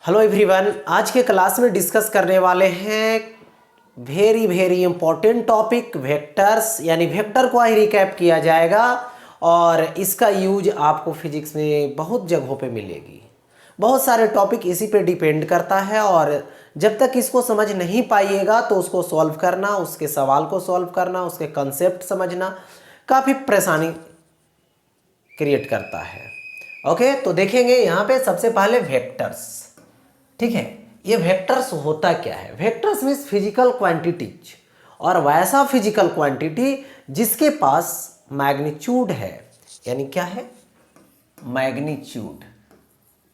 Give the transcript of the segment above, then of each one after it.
Hello everyone, आज के class में डिस्कस करने वाले हैं वेरी इंपॉर्टेंट टॉपिक वेक्टर्स, यानी वेक्टर को ही रिकैप किया जाएगा और इसका यूज आपको फिजिक्स में बहुत जगहों पे मिलेगी। बहुत सारे टॉपिक इसी पे डिपेंड करता है और जब तक इसको समझ नहीं पाइएगा तो उसको सॉल्व करना, उसके सवाल को सॉल्व करना, उसके कंसेप्ट समझना काफ़ी परेशानी क्रिएट करता है। ओके, तो देखेंगे यहाँ पे सबसे पहले वेक्टर्स। ठीक है, ये वेक्टर्स होता क्या है? वेक्टर्स मीन्स फिजिकल क्वांटिटीज, और वैसा फिजिकल क्वांटिटी जिसके पास मैग्नीट्यूड है। यानी क्या है? मैग्नीट्यूड।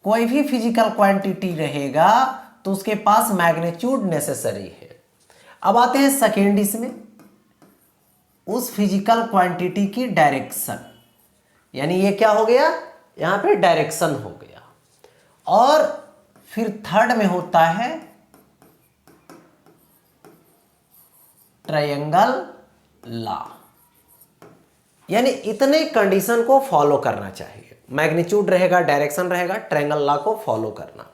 कोई भी फिजिकल क्वांटिटी रहेगा तो उसके पास मैग्नीट्यूड नेसेसरी है। अब आते हैं सेकेंड इसमें, उस फिजिकल क्वांटिटी की डायरेक्शन, यानी ये क्या हो गया? यहां पे डायरेक्शन हो गया। और फिर थर्ड में होता है ट्रायंगल लॉ, यानी इतने कंडीशन को फॉलो करना चाहिए। मैग्नीट्यूड रहेगा, डायरेक्शन रहेगा, ट्रायंगल लॉ को फॉलो करना।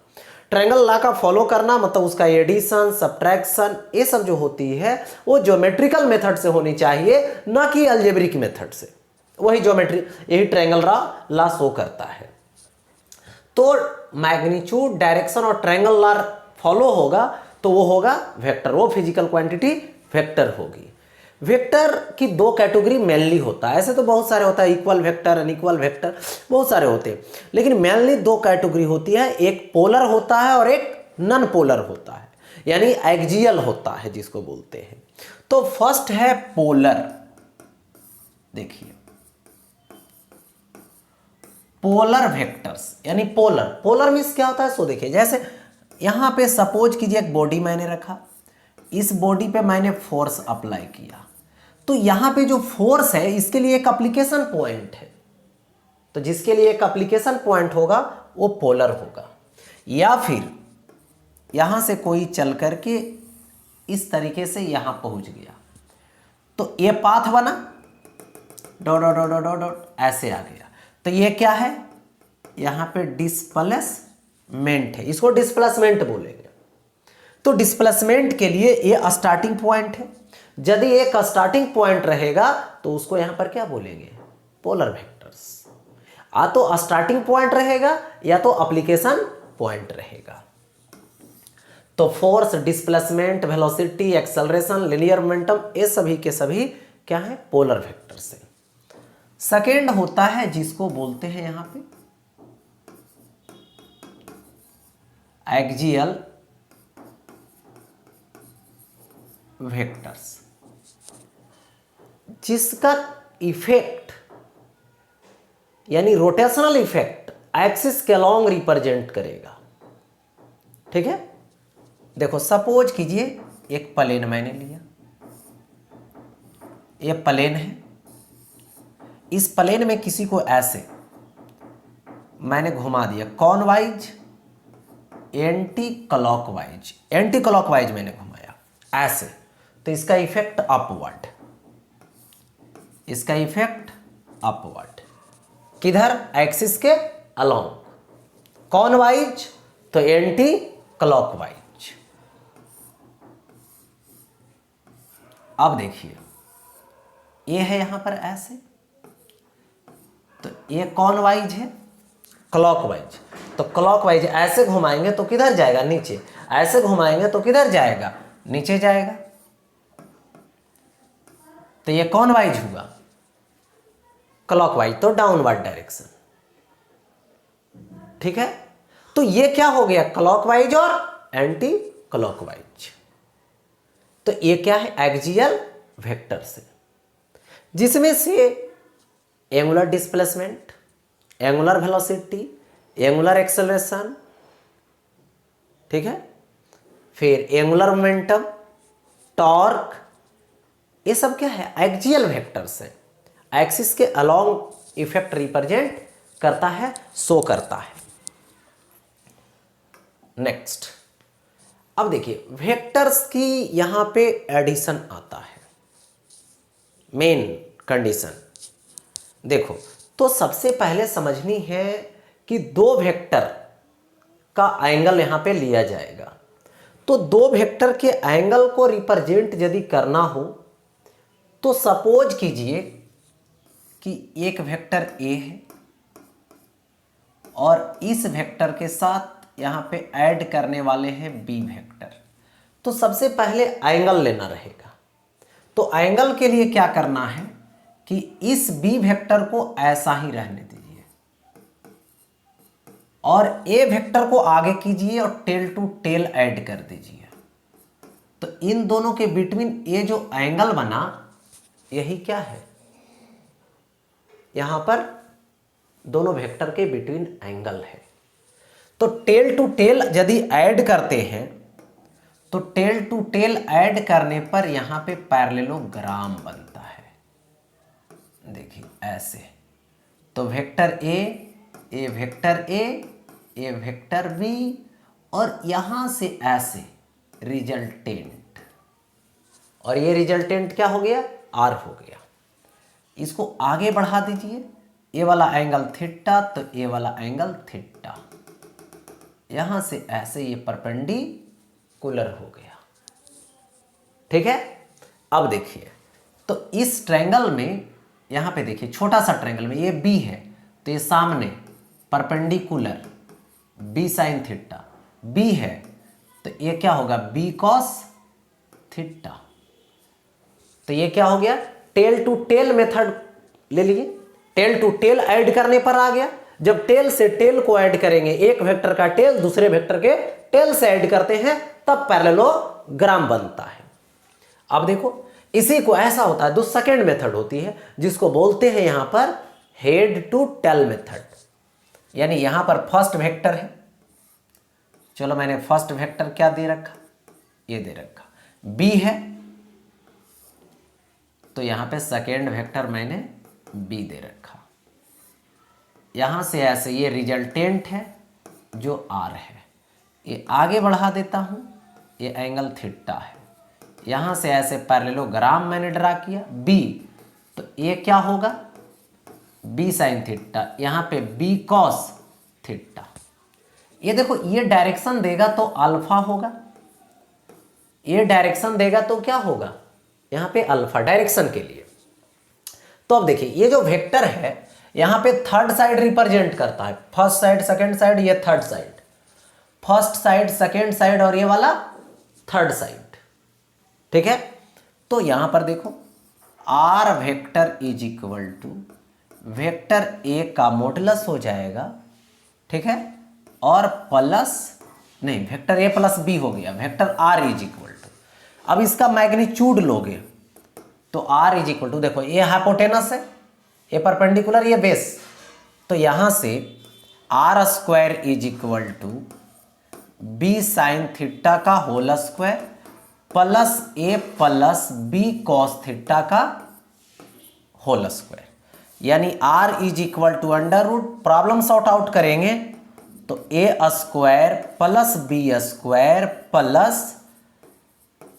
ट्रायंगल लॉ का फॉलो करना मतलब उसका एडिशन, सब्ट्रैक्शन, ये सब जो होती है वो ज्योमेट्रिकल मेथड से होनी चाहिए, ना कि अलजेब्रिक मेथड से। वही ज्योमेट्री, यही ट्रायंगल लॉ शो करता है। तो मैग्नीट्यूड, डायरेक्शन और ट्रायंगल लॉ फॉलो होगा तो वो होगा वेक्टर, वो फिजिकल क्वांटिटी वेक्टर होगी। वेक्टर की दो कैटेगरी मेनली होता है, ऐसे तो बहुत सारे होता है, इक्वल वेक्टर, अनइक्वल वेक्टर, बहुत सारे होते हैं, लेकिन मेनली दो कैटेगरी होती है। एक पोलर होता है और एक नॉन पोलर होता है, यानी एक्सियल होता है जिसको बोलते हैं। तो फर्स्ट है पोलर। देखिए, पोलर वेक्टर्स, यानी पोलर मीन्स क्या होता है? सो देखिए, जैसे यहां पे सपोज कीजिए एक बॉडी मैंने रखा, इस बॉडी पे मैंने फोर्स अप्लाई किया, तो यहां पे जो फोर्स है इसके लिए एक एप्लीकेशन पॉइंट है, तो जिसके लिए एक एप्लीकेशन पॉइंट होगा वो पोलर होगा। या फिर यहां से कोई चल करके इस तरीके से यहां पहुंच गया, तो ये पाथ बना, dot dot dot dot dot ऐसे आ गया, तो ये क्या है? यहां पे डिस्प्लेसमेंट है, इसको डिस्प्लेसमेंट बोलेंगे। तो डिस्प्लेसमेंट के लिए ये स्टार्टिंग पॉइंट है। यदि एक स्टार्टिंग पॉइंट रहेगा तो उसको यहां पर क्या बोलेंगे? Polar vectors. या तो स्टार्टिंग पॉइंट रहेगा या तो एप्लीकेशन पॉइंट रहेगा। तो force, displacement, velocity, acceleration, linear momentum, ये सभी के सभी क्या है? पोलर वेक्टर्स है। सेकेंड होता है जिसको बोलते हैं यहां पे एक्सियल वेक्टर्स, जिसका इफेक्ट यानी रोटेशनल इफेक्ट एक्सिस के अलॉन्ग रिप्रेजेंट करेगा। ठीक है, देखो सपोज कीजिए एक प्लेन मैंने लिया, ये प्लेन है, इस प्लेन में किसी को ऐसे मैंने घुमा दिया, कॉनवाइज, एंटी क्लॉकवाइज, एंटी क्लॉकवाइज मैंने घुमाया ऐसे, तो इसका इफेक्ट अपवर्ड, इसका इफेक्ट अपवर्ड। किधर? एक्सिस के अलोंग। कॉनवाइज तो एंटी क्लॉकवाइज। अब देखिए, ये है यहां पर ऐसे, तो ये कॉनवाइज है, क्लॉकवाइज, तो क्लॉकवाइज ऐसे घुमाएंगे तो किधर जाएगा? नीचे। ऐसे घुमाएंगे तो किधर जाएगा? नीचे जाएगा। तो ये कॉनवाइज हुआ, क्लॉकवाइज तो डाउनवर्ड डायरेक्शन। ठीक है, तो ये क्या हो गया? क्लॉकवाइज और एंटी क्लॉकवाइज। तो ये क्या है? एक्सियल वेक्टर से, जिसमें से angular displacement, angular velocity, angular acceleration, ठीक है, फिर एंगुलर मोमेंटम, टॉर्क, ये सब क्या है? एक्सियल वेक्टर्स है। एक्सिस के अलोंग इफेक्ट रिप्रेजेंट करता है, शो करता है। नेक्स्ट, अब देखिए वेक्टर्स की यहां पे एडिशन आता है, मेन कंडीशन। देखो, तो सबसे पहले समझनी है कि दो वेक्टर का एंगल यहाँ पे लिया जाएगा। तो दो वेक्टर के एंगल को रिप्रेजेंट यदि करना हो तो सपोज कीजिए कि एक वेक्टर ए है और इस वेक्टर के साथ यहाँ पे ऐड करने वाले हैं बी वेक्टर। तो सबसे पहले एंगल लेना रहेगा। तो एंगल के लिए क्या करना है कि इस बी वेक्टर को ऐसा ही रहने दीजिए और ए वेक्टर को आगे कीजिए और टेल टू टेल ऐड कर दीजिए। तो इन दोनों के बिटवीन ये जो एंगल बना यही क्या है, यहां पर दोनों वेक्टर के बिटवीन एंगल है। तो टेल टू टेल यदि ऐड करते हैं तो टेल टू टेल ऐड करने पर यहां पे पैरेललोग्राम बनता है। देखिए ऐसे। तो vector A vector A vector B और यहां से ऐसे रिजल्टेंट, और ये रिजल्टेंट क्या हो गया, आर हो गया। इसको आगे बढ़ा दीजिए, ये वाला एंगल थीटा तो ये वाला एंगल थीटा, यहां से ऐसे ये परपेंडिकुलर हो गया। ठीक है। अब देखिए तो इस ट्रायंगल में यहां पे देखिए छोटा सा ट्रायंगल में ये बी है तो ये सामने perpendicular B sine theta, B है तो ये क्या होगा बी कॉस थीटा। तो ये क्या हो गया, टेल टू टेल मेथड ले लीजिए। टेल टू टेल ऐड करने पर आ गया। जब टेल से टेल को ऐड करेंगे, एक वेक्टर का टेल दूसरे वेक्टर के टेल से ऐड करते हैं तब पैरेललोग्राम बनता है। अब देखो इसी को ऐसा होता है, जो सेकेंड मेथड होती है जिसको बोलते हैं यहां पर हेड टू टेल मेथड। यानी यहां पर फर्स्ट वेक्टर है, चलो मैंने फर्स्ट वेक्टर क्या दे रखा, ये दे रखा बी है, तो यहां पे सेकेंड वेक्टर मैंने बी दे रखा। यहां से ऐसे ये रिजल्टेंट है जो आर है, ये आगे बढ़ा देता हूं, ये एंगल थीटा है। यहां से ऐसे पैरेललोग्राम मैंने ड्रा किया बी, तो ये क्या होगा बी साइन थीटा, यहां पे बी कॉस थीटा। ये देखो ये डायरेक्शन देगा तो अल्फा होगा, ये डायरेक्शन देगा तो क्या होगा, यहां पे अल्फा डायरेक्शन के लिए। तो अब देखिए ये जो वेक्टर है यहां पे थर्ड साइड रिप्रेजेंट करता है, फर्स्ट साइड सेकंड साइड, ये third side, first side second side और ये वाला थर्ड साइड। ठीक है। तो यहां पर देखो R vector is equal to vector A का मॉडुलस हो जाएगा। ठीक है। और प्लस नहीं, वेक्टर ए प्लस बी हो गया, vector R is equal to, अब इसका मैग्नीट्यूड लोगे तो आर इज इक्वल टू, देखो ये हाइपोटेनस है, ये परपेंडिकुलर, ये बेस, तो यहां से R square is equal to B sine theta का whole square plus A plus B cos theta का होल स्क्वायर। यानी R is equal to under root, problem sort out करेंगे तो A square plus B square plus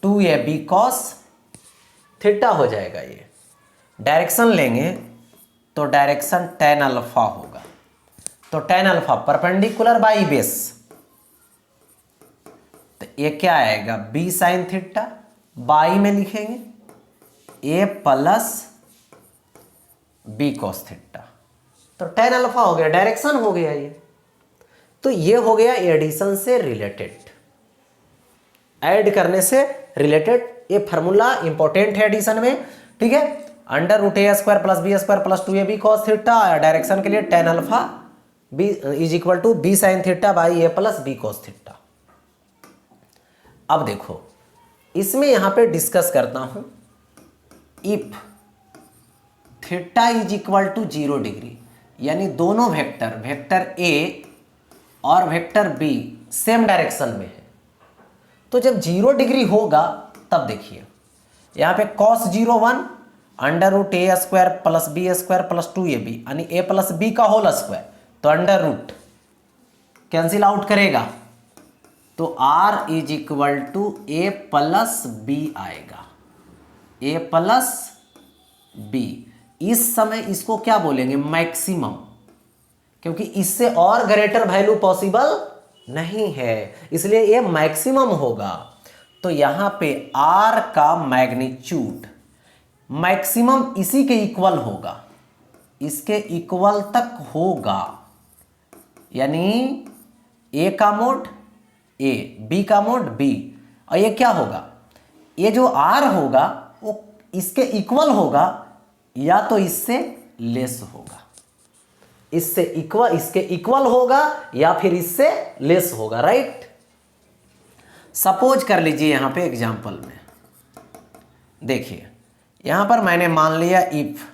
2ab cos theta हो जाएगा। ये direction लेंगे तो डायरेक्शन tan अल्फा होगा, तो tan alpha perpendicular by base, तो ये क्या आएगा b साइन थीटा, बाई में लिखेंगे a plus b cos theta, तो tan अल्फा हो गया, डायरेक्शन हो गया ये। तो ये हो गया एडिशन से रिलेटेड, ऐड करने से रिलेटेड। ये फार्मूला इंपॉर्टेंट है एडिशन में। ठीक है। Under root A square plus B square plus 2ab cos theta, direction के लिए tan alpha B is equal to B sine theta by A plus B cos theta. अब देखो इसमें यहां पे डिस्कस करता हूं, if theta is equal to 0 degree, यानी दोनों वेक्टर, वेक्टर ए और वेक्टर बी सेम डायरेक्शन में है, तो जब 0 डिग्री होगा तब देखिए यहां पे cos 0 1 under root A square plus B square plus 2ab, यानी ए प्लस बी का होल स्क्वायर, तो अंडर रूट कैंसिल आउट करेगा तो r is equal to A plus B आएगा, ए प्लस बी। इस समय इसको क्या बोलेंगे मैक्सिमम, क्योंकि इससे और ग्रेटर वैल्यू पॉसिबल नहीं है, इसलिए ये मैक्सिमम होगा। तो यहां पे r का मैग्नीट्यूड मैक्सिमम इसी के इक्वल होगा, इसके इक्वल तक होगा, यानी a का मोड a, b का मोड b, और ये क्या होगा, ये जो r होगा वो इसके इक्वल होगा या तो इससे लेस होगा, इससे इक्वल, इसके इक्वल होगा या फिर इससे लेस होगा, राइट। सपोज कर लीजिए यहां पे एग्जांपल में देखिए, यहां पर मैंने मान लिया इफ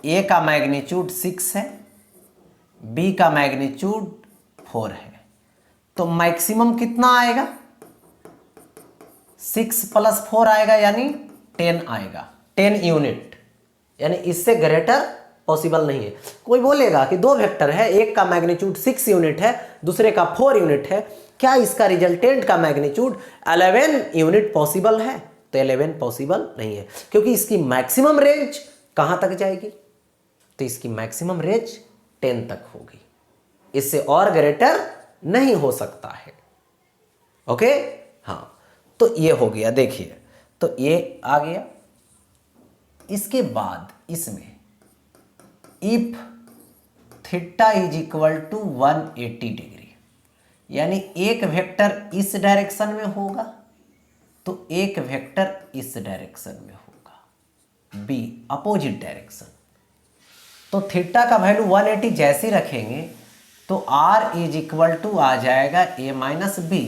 a का मैग्नीट्यूड 6 है, b का मैग्नीट्यूड 4 है, तो मैक्सिमम कितना आएगा, 6 + 4 आएगा यानी 10 आएगा, 10 यूनिट, यानी इससे ग्रेटर पॉसिबल नहीं है। कोई बोलेगा कि दो वेक्टर है, एक का मैग्नीट्यूड 6 यूनिट है, दूसरे का 4 यूनिट है, क्या इसका रिजल्टेंट का मैग्नीट्यूड 11 यूनिट पॉसिबल है? तो 11 पॉसिबल नहीं है, क्योंकि इसकी मैक्सिमम रेंज कहां तक जाएगी, तो इसकी मैक्सिमम रेंज 10 तक होगी, इससे और ग्रेटर नहीं हो सकता है। ओके, हाँ, तो ये हो गया। देखिए, तो ये आ गया। इसके बाद इसमें if theta is equal to 180 degree, यानी एक वेक्टर इस डायरेक्शन में होगा तो एक वेक्टर इस डायरेक्शन में होगा, बी अपोजिट डायरेक्शन। तो थीटा का वैल्यू 180 जैसे रखेंगे तो r इज इक्वल टू आ जाएगा a माइनस बी,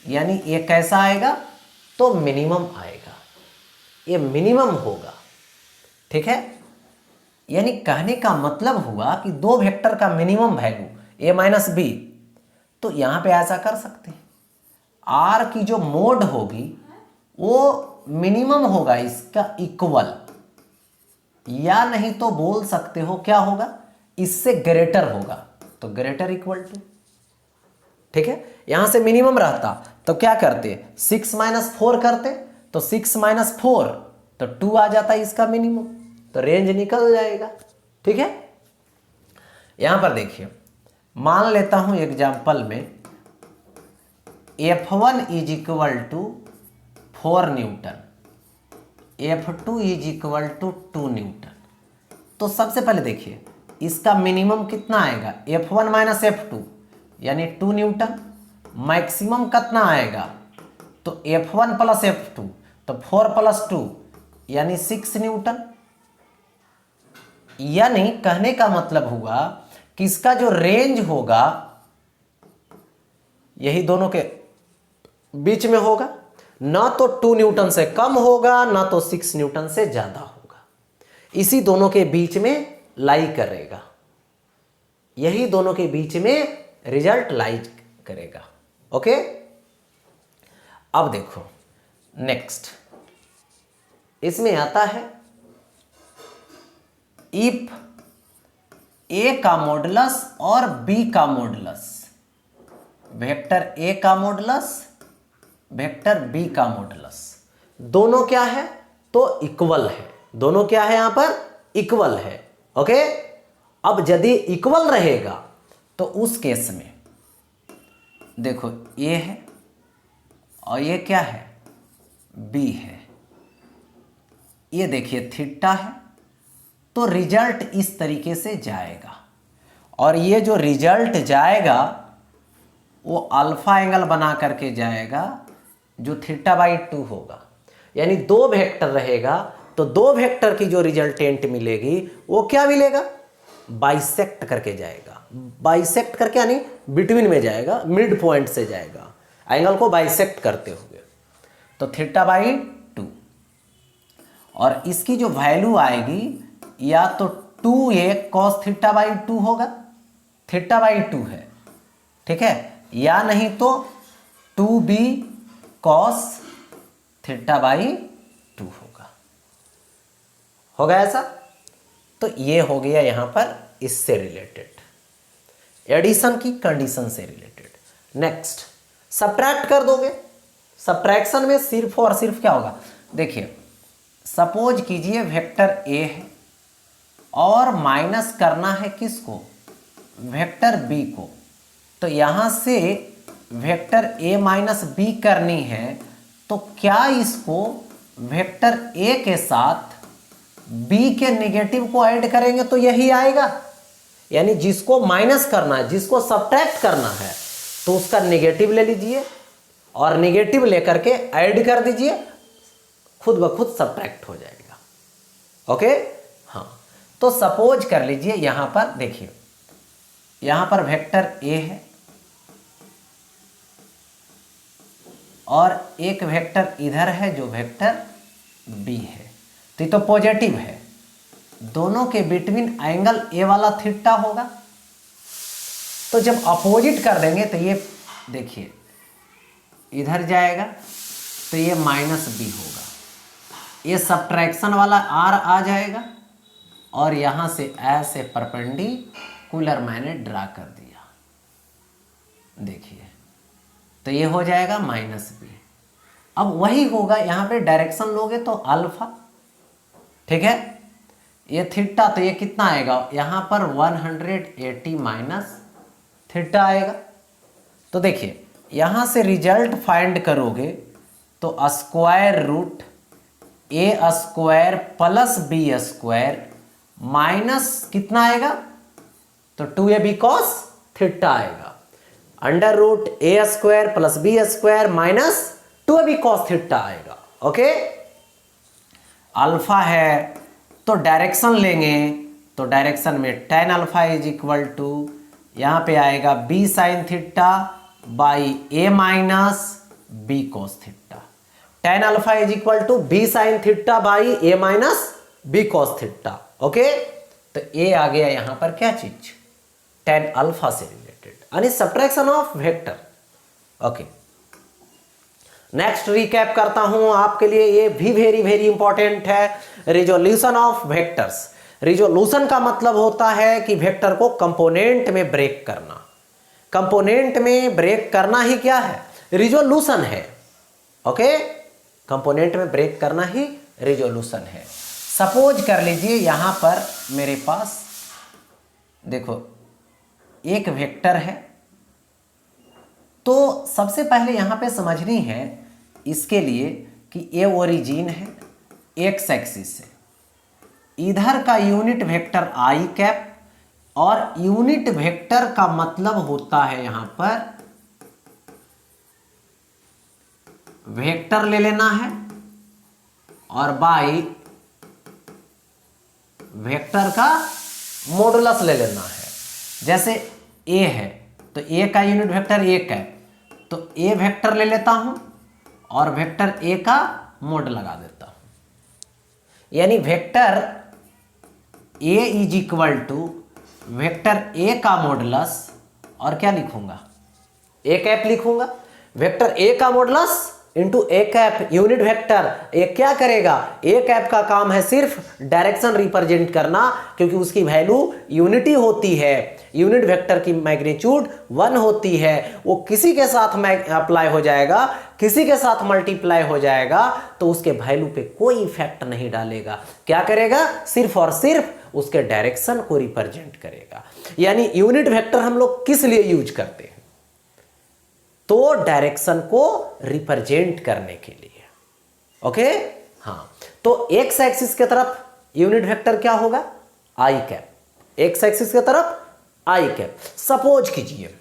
यानी ये कैसा आएगा, तो मिनिमम आएगा, ये मिनिमम होगा, ठीक है। यानी कहने का मतलब हुआ कि दो वेक्टर का minimum value a minus B, तो यहां पे ऐसा कर सकते हैं, r की जो मोड होगी वो मिनिमम होगा इसका इक्वल, या नहीं तो बोल सकते हो क्या होगा, इससे ग्रेटर होगा, तो ग्रेटर इक्वल टू, ठीक है। यहां से मिनिमम रहता तो क्या करते, 6 - 4 करते, तो 6 - 4 तो 2 आ जाता है इसका मिनिमम, तो रेंज निकल जाएगा, ठीक है। यहां पर देखिए, मान लेता हूं एग्जांपल में F1 is equal to 4 newton, F2 is equal to 2 newton. तो सबसे पहले देखिए इसका मिनिमम कितना आएगा, F1 - F2 यानी 2 न्यूटन, मैक्सिमम कितना आएगा, तो F1 + F2 तो 4 + 2 यानी 6 न्यूटन। यानी कहने का मतलब हुआ कि इसका जो रेंज होगा यही दोनों के बीच में होगा, ना तो 2 न्यूटन से कम होगा ना तो 6 न्यूटन से ज्यादा होगा, इसी दोनों के बीच में लाई करेगा, यही दोनों के बीच में रिजल्ट लाई करेगा। ओके, अब देखो नेक्स्ट इसमें आता है इफ ए का मॉडुलस और बी का मॉडुलस, वेक्टर ए का मॉडुलस वेक्टर बी का मॉडुलस दोनों क्या है, तो इक्वल है, दोनों क्या है यहां पर, इक्वल है। ओके, अब यदि इक्वल रहेगा तो उस केस में देखो ए है और ये क्या है, बी है, ये देखिए थीटा है, तो रिजल्ट इस तरीके से जाएगा, और ये जो रिजल्ट जाएगा वो अल्फा एंगल बना करके जाएगा जो θ/2 होगा। यानी दो वेक्टर रहेगा तो दो वेक्टर की जो रिजल्टेंट मिलेगी वो क्या मिलेगा, बाइसेक्ट करके जाएगा, बाइसेक्ट करके यानी बिटवीन में जाएगा, मिड पॉइंट से जाएगा, एंगल को बाइसेक्ट करते हुए, तो θ/2। और इसकी जो वैल्यू आएगी या तो 2a cos θ/2 होगा, θ/2 है, ठीक है, या नहीं तो 2b cos θ/2 होगा ऐसा। तो ये हो गया यहां पर इससे रिलेटेड, एडिशन की कंडीशन से रिलेटेड। नेक्स्ट सब्ट्रैक्ट कर दोगे, सब्ट्रैक्शन में सिर्फ और सिर्फ क्या होगा, देखिए सपोज कीजिए वेक्टर ए है और माइनस करना है किसको, वेक्टर बी को, तो यहां से वेक्टर a माइनस बी करनी है तो क्या इसको वेक्टर a के साथ b के नेगेटिव को ऐड करेंगे तो यही आएगा। यानी जिसको माइनस करना है, जिसको सब्ट्रैक्ट करना है, तो उसका नेगेटिव ले लीजिए और नेगेटिव लेकर के ऐड कर दीजिए, खुद ब खुद सब्ट्रैक्ट हो जाएगा। ओके, हाँ। तो सपोज कर लीजिए यहां पर देखिए, यहां पर वेक्टर a है और एक वेक्टर इधर है जो वेक्टर b है, तो ये तो पॉजिटिव है, दोनों के बिटवीन एंगल a वाला थीटा होगा। तो जब अपोजिट कर देंगे तो ये देखिए इधर जाएगा तो ये माइनस b होगा, ये सब्ट्रैक्शन वाला r आ जाएगा और यहां से ऐसे परपेंडिकुलर मैंने ड्रा कर दिया, देखिए तो ये हो जाएगा माइनस b। अब वही होगा यहाँ पे डायरेक्शन लोगे तो अल्फा, ठीक है, ये थीटा तो ये कितना आएगा यहाँ पर 180 माइनस थीटा आएगा। तो देखिए यहाँ से रिजल्ट फाइंड करोगे तो square root A square plus B square minus कितना आएगा, तो 2ab cos थीटा आएगा, under root A square plus B square minus 2ab cos theta आएगा। ओके, अल्फा है तो डायरेक्शन लेंगे तो डायरेक्शन में tan alpha is equal to यहाँ पे आएगा b sine theta by a minus b cos theta. tan alpha is equal to b sine theta by a minus b cos theta. Okay, तो a आ गया यहाँ पर क्या चीज, tan अल्फा से रिलेटेड, यानी subtraction of vector. Okay, next recap करता हूं आपके लिए, ये भी वेरी वेरी इंपॉर्टेंट है, रिजोल्यूशन ऑफ वेक्टर्स। रिजोल्यूशन का मतलब होता है कि वेक्टर को कंपोनेंट में ब्रेक करना। कंपोनेंट में ब्रेक करना ही क्या है, रिजोल्यूशन है। ओके, कंपोनेंट में ब्रेक करना ही रिजोल्यूशन है। सपोज कर लीजिए यहां पर मेरे पास देखो एक वेक्टर है, तो सबसे पहले यहां पे समझनी है इसके लिए कि ये ओरिजिन है एक्स एक्सिस से, इधर का यूनिट वेक्टर आई कैप, और यूनिट वेक्टर का मतलब होता है यहां पर वेक्टर ले लेना है और बाई वेक्टर का मॉडुलस ले लेना है। जैसे ए है तो ए का यूनिट वेक्टर ए कैप, तो ए वेक्टर ले लेता हूं और वेक्टर ए का मोड लगा देता हूं, यानी vector A is equal to vector A का मॉडुलस, और क्या लिखूंगा, ए कैप लिखूंगा, वेक्टर ए का modulus into A cap unit vector. ये क्या करेगा, ए कैप का काम है सिर्फ डायरेक्शन रिप्रेजेंट करना, क्योंकि उसकी वैल्यू यूनिटी होती है, यूनिट वेक्टर की मैग्नीट्यूड 1 होती है, वो किसी के साथ अप्लाई हो जाएगा, किसी के साथ मल्टीप्लाई हो जाएगा, तो उसके वैल्यू पे कोई इफेक्ट नहीं डालेगा। क्या करेगा, सिर्फ और सिर्फ उसके डायरेक्शन को रिप्रेजेंट करेगा। यानी यूनिट वेक्टर हम लोग किस लिए यूज करते हैं, तो डायरेक्शन को रिप्रेजेंट करने के लिए। ओके, हाँ, तो एक्स एक्सिस के तरफ यूनिट वेक्टर क्या होगा, आई कैप, एक्स एक्सिस के तरफ आई कैप। सपोज कीजिए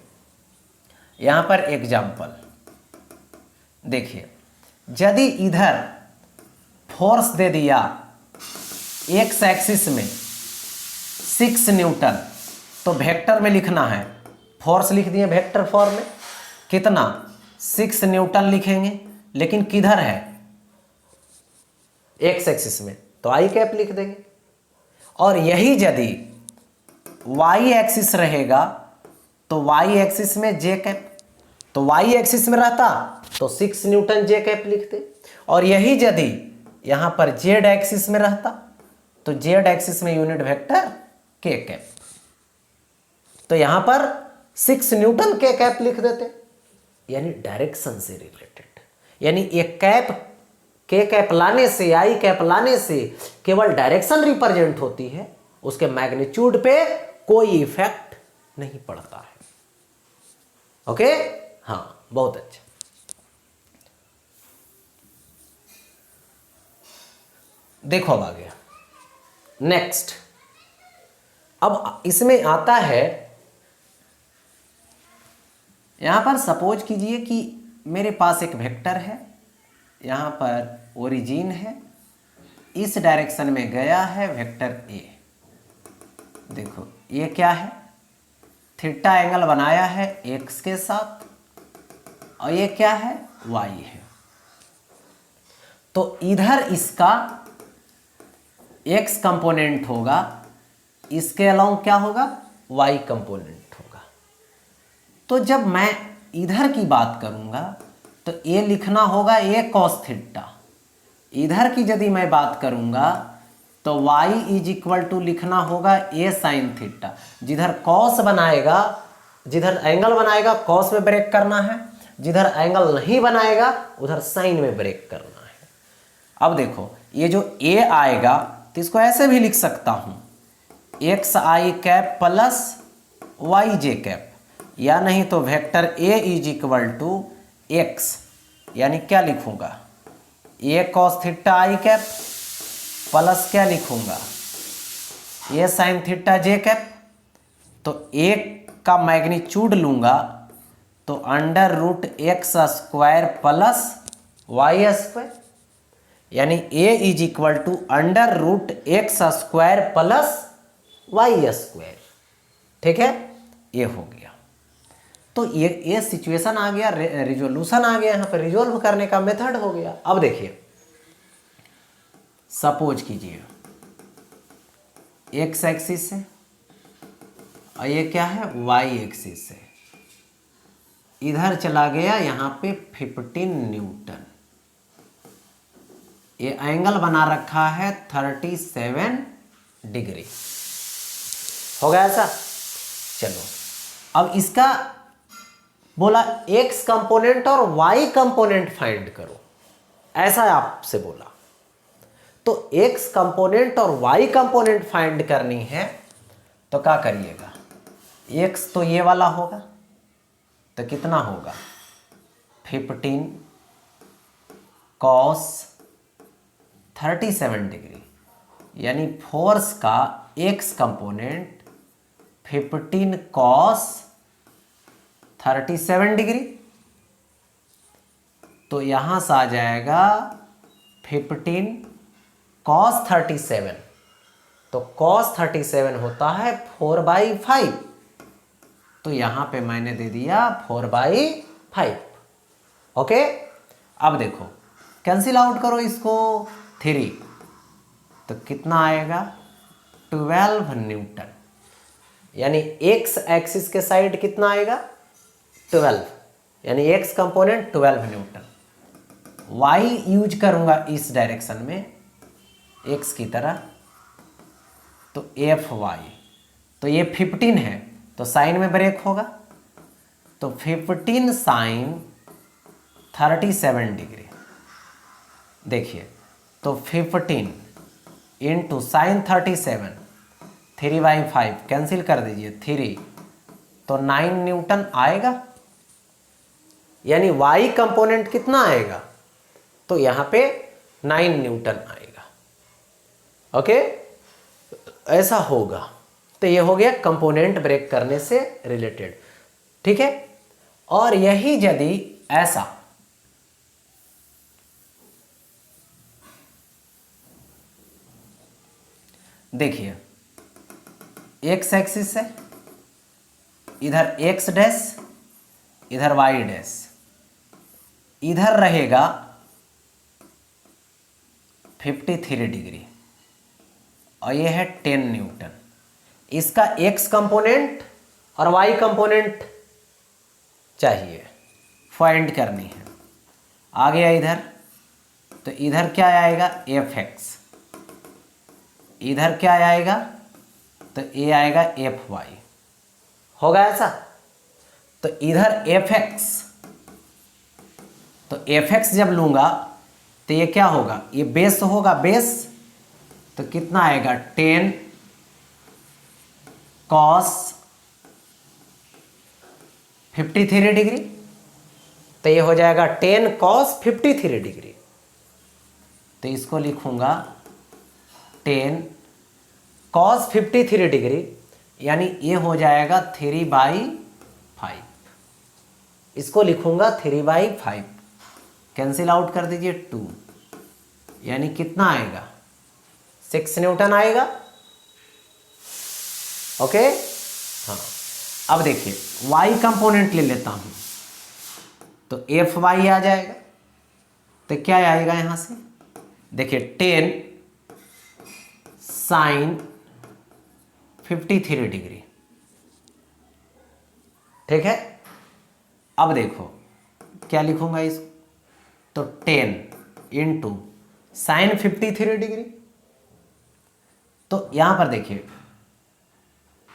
यहां पर एग्जांपल देखिए, यदि इधर फोर्स दे दिया एक्स एक्सिस में 6 न्यूटन, तो वेक्टर में लिखना है, फोर्स लिख दिए वेक्टर फॉर्म में, कितना 6 न्यूटन लिखेंगे, लेकिन किधर है, एक्स एक्सिस में, तो आई कैप लिख देंगे। और यही यदि वाई एक्सिस रहेगा तो वाई एक्सिस में जे कैप, तो वाई एक्सिस में रहता तो 6 न्यूटन जे कैप लिखते, और यही यदि यहां पर जेड एक्सिस में रहता तो जेड एक्सिस में यूनिट वेक्टर के कैप, तो यहां पर 6 न्यूटन के कैप लिख देते, यानी डायरेक्शन से रिलेटेड। यानी एक कैप के कैप लाने से, आई कैप लाने से केवल डायरेक्शन रिप्रेजेंट होती है, उसके मैग्नीट्यूड पे कोई इफेक्ट नहीं पड़ता है। ओके, हाँ, बहुत अच्छा। देखो अब आ गया नेक्स्ट। अब इसमें आता है, यहां पर सपोज कीजिए कि मेरे पास एक वेक्टर है, यहां पर ओरिजिन है, इस डायरेक्शन में गया है वेक्टर ए। देखो ये क्या है, थीटा एंगल बनाया है एक्स के साथ, और ये क्या है, वाई है। तो इधर इसका एक्स कंपोनेंट होगा, इसके अलावा क्या होगा, वाई कंपोनेंट होगा। तो जब मैं इधर की बात करूंगा तो ये लिखना होगा ए कॉस थीटा। इधर की यदि मैं बात करूंगा तो y इज इक्वल टू लिखना होगा ए साइन थीटा। जिधर कॉस बनाएगा, जिधर एंगल बनाएगा कॉस में ब्रेक करना है, जिधर एंगल नहीं बनाएगा उधर साइन में ब्रेक करना है। अब देखो ये जो ए आएगा तो इसको ऐसे भी लिख सकता हूं, X I cap plus Y J cap, या नहीं तो vector A is equal to X, यानी क्या लिखूंगा, A cos theta I cap plus क्या लिखूंगा, A sine theta J cap. तो एक का मैग्नीट्यूड लूंगा तो under root X square plus Y square, यानी A is equal to under root X square plus Y square. ठीक है, ये हो गया। तो ये सिचुएशन आ गया, रिजोल्यूशन आ गया, यहाँ पर रिजोल्व करने का मेथड हो गया। अब देखिए सपोज कीजिए एक्स एक्सिस से, और ये क्या है, वाई एक्सिस से, इधर चला गया यहाँ पे 15 न्यूटन, ये एंगल बना रखा है 37 डिग्री। हो गया ऐसा। चलो अब इसका बोला एक्स कंपोनेंट और वाई कंपोनेंट फाइंड करो, ऐसा आपसे बोला। तो एक्स कंपोनेंट और वाई कंपोनेंट फाइंड करनी है तो क्या करिएगा, एक्स तो ये वाला होगा, तो कितना होगा 15 कॉस 37 डिग्री, यानी फोर्स का एक्स कंपोनेंट 15 कॉस 37 डिग्री। तो यहां से आ जाएगा 15 कॉस 37, तो कॉस 37 होता है 4/5, तो यहां पे मैंने दे दिया 4/5। ओके, अब देखो कैंसिल आउट करो इसको, 3, तो कितना आएगा 12 न्यूटन, यानी एक्स एक्सिस के साइड कितना आएगा 12, यानी X component 12 newton. Y use करूंगा इस डायरेक्शन में एक्स की तरह, तो एफ वाई, तो ये 15 है तो साइन में ब्रेक होगा, तो 15 साइन 37 डिग्री। देखिए तो 15 इंटू साइन 37, 3/5 कैंसिल कर दीजिए 3, तो 9 न्यूटन आएगा, यानी वाई कंपोनेंट कितना आएगा, तो यहां पे 9 न्यूटन आएगा। ओके, ऐसा होगा। तो ये हो गया कंपोनेंट ब्रेक करने से रिलेटेड। ठीक है, और यही यदि ऐसा देखिए एक्स एक्सिस है, इधर एक्स डैश, इधर वाई डैश, इधर रहेगा 53 डिग्री, और ये है 10 न्यूटन। इसका एक्स कंपोनेंट और वाई कंपोनेंट चाहिए, फाइंड करनी है। आ गया इधर, तो इधर क्या आएगा एफ एक्स, इधर क्या आएगा, तो ये आएगा एफ वाई। होगा ऐसा। तो इधर एफ एक्स, तो एफ एक्स जब लूंगा तो ये क्या होगा, ये बेस होगा, बेस, तो कितना आएगा 10 कॉस 53 डिग्री, तो ये हो जाएगा 10 cos 53 डिग्री। तो इसको लिखूंगा 10 cos 53 डिग्री, यानी ये हो जाएगा 3/5। इसको लिखूंगा 3/5, कैंसिल आउट कर दीजिए 2, यानी कितना आएगा 6 न्यूटन आएगा। ओके हाँ, अब देखिए y कंपोनेंट ले लेता हूं, तो Fy आ जाएगा। तो क्या आएगा यहां से, देखिए 10 sin 53 डिग्री, ठीक है। अब देखो क्या लिखूंगा इसको, तो 10 इंटू साइन 53 डिग्री। तो यहां पर देखिए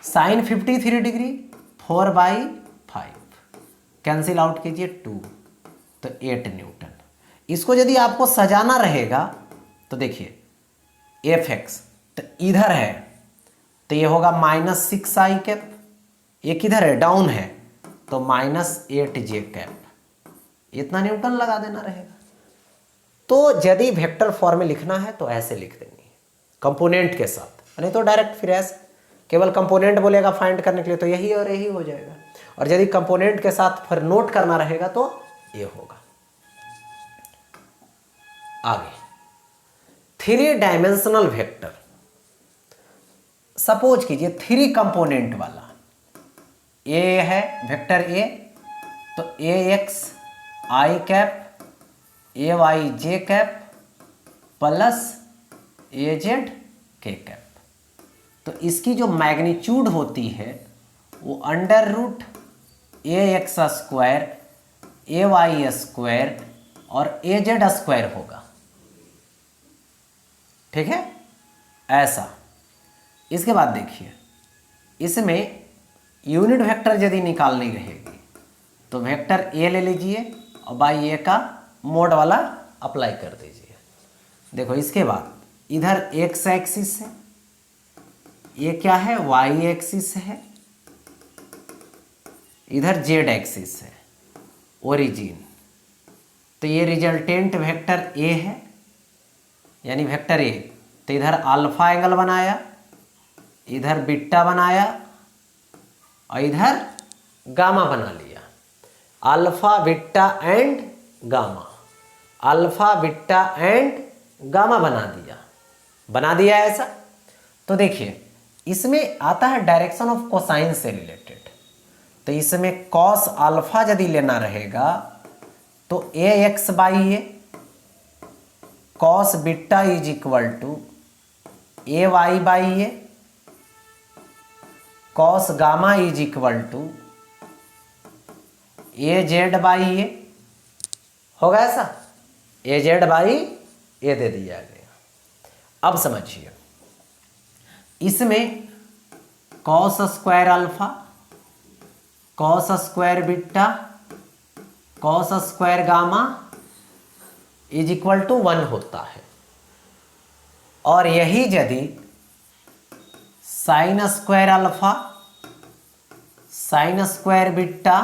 साइन 53 डिग्री 4/5, कैंसिल आउट कीजिए 2, तो 8 न्यूटन। इसको यदि आपको सजाना रहेगा तो देखिए Fx तो इधर है, तो ये होगा -6i कैप, ये किधर है डाउन है, तो -8j कैप, इतना न्यूटन लगा देना रहेगा। तो यदि वेक्टर फॉर्म में लिखना है तो ऐसे लिख देंगे कंपोनेंट के साथ, नहीं तो डायरेक्ट फिर ऐसे केवल कंपोनेंट बोलेगा फाइंड करने के लिए तो यही और यही हो जाएगा। और यदि कंपोनेंट के साथ फिर नोट करना रहेगा तो ये होगा। आगे 3 डायमेंशनल वेक्टर, सपोज कीजिए 3 कंपोनेंट वाला ए है वेक्टर ए, तो ax i cap ay j cap plus az k cap. तो इसकी जो मैग्नीट्यूड होती है वो under root ax square ay square और az स्क्वायर होगा, ठीक है ऐसा। इसके बाद देखिए इसमें यूनिट वेक्टर यदि निकालनी रहेगी तो वेक्टर ए ले लीजिए और बाई ए का मोड वाला अप्लाई कर दीजिए। देखो इसके बाद इधर एक्स एक्सिस है, ये क्या है वाई एक्सिस है, इधर जेड एक्सिस है ओरिजिन। तो ये रिजल्टेंट वेक्टर ए है, यानी वेक्टर ए। तो इधर अल्फा एंगल बनाया, इधर बीटा बनाया और इधर गामा बना लिया। Alpha beta and gamma, alpha beta and gamma बना दिया ऐसा। तो देखिए इसमें आता है डायरेक्शन ऑफ कोसाइन से रिलेटेड। तो इसमें कॉस अल्फा यदि लेना रहेगा तो A X by A cos beta is equal to A Y by A cos gamma is equal to A Z by A, होगा ऐसा, ए जेड बाई ए दे दिया गया। अब समझिए इसमें cos square alpha cos square beta cos square gamma is equal to 1 होता है। और यही यदि sine square alpha sine square beta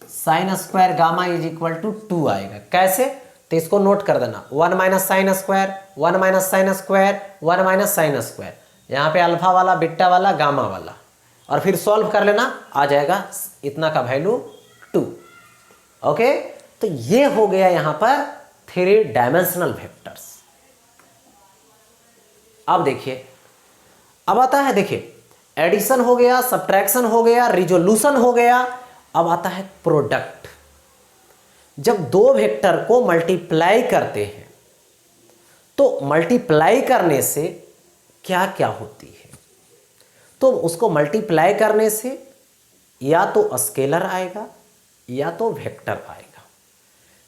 sine square gamma is equal to 2 आएगा। कैसे, तो इसको नोट कर देना, 1 minus sine square 1 minus sine square 1 minus sine square, यहाँ पे अल्फा वाला बीटा वाला गामा वाला, और फिर सॉल्व कर लेना, आ जाएगा इतना का वैल्यू 2। ओके, तो ये हो गया यहां पर 3 डायमेंशनल वेक्टर्स। अब देखिए, अब आता है, देखिए एडिशन हो गया, सब्ट्रैक्शन हो गया, रिजोल्यूशन हो गया, अब आता है प्रोडक्ट। जब दो वेक्टर को मल्टीप्लाई करते हैं तो मल्टीप्लाई करने से क्या क्या होती है, तो उसको मल्टीप्लाई करने से या तो स्केलर आएगा या तो वेक्टर आएगा।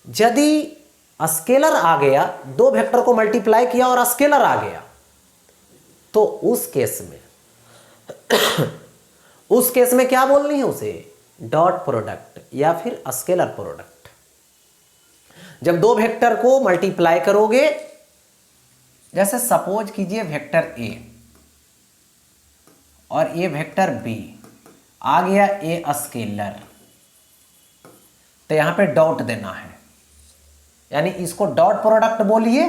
यदि स्केलर आ गया, दो वेक्टर को मल्टीप्लाई किया और स्केलर आ गया, तो उस केस में क्या बोलनी है उसे, डॉट प्रोडक्ट या फिर स्केलर प्रोडक्ट। जब दो वेक्टर को मल्टीप्लाई करोगे, जैसे सपोज कीजिए वेक्टर ए और ये वेक्टर बी, आ गया ए स्केलर, तो यहां पे डॉट देना है, यानी इसको डॉट प्रोडक्ट बोलिए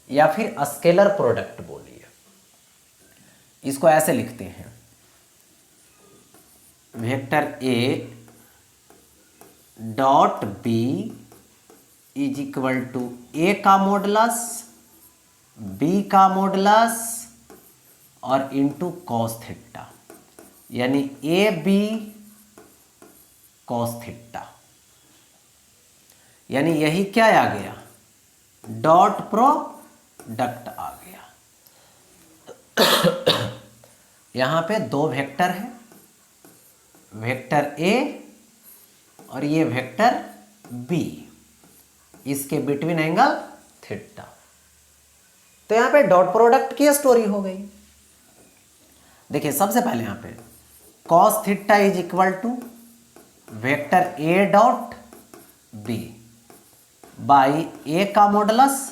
या फिर स्केलर प्रोडक्ट बोलिए। इसको ऐसे लिखते हैं, vector A dot B is equal to A का मॉडुलस, बी का मॉडुलस और इंटू कॉस थीटा, यानी ए बी कॉस थीटा, यानी यही क्या आ गया, डॉट प्रोडक्ट आ गया। यहां पे दो वेक्टर है, वेक्टर ए और ये वेक्टर बी, इसके बिटवीन एंगल थीटा। तो यहां पे डॉट प्रोडक्ट की स्टोरी हो गई। देखिए सबसे पहले यहां पे cos theta is equal to vector A dot B by A का मॉडुलस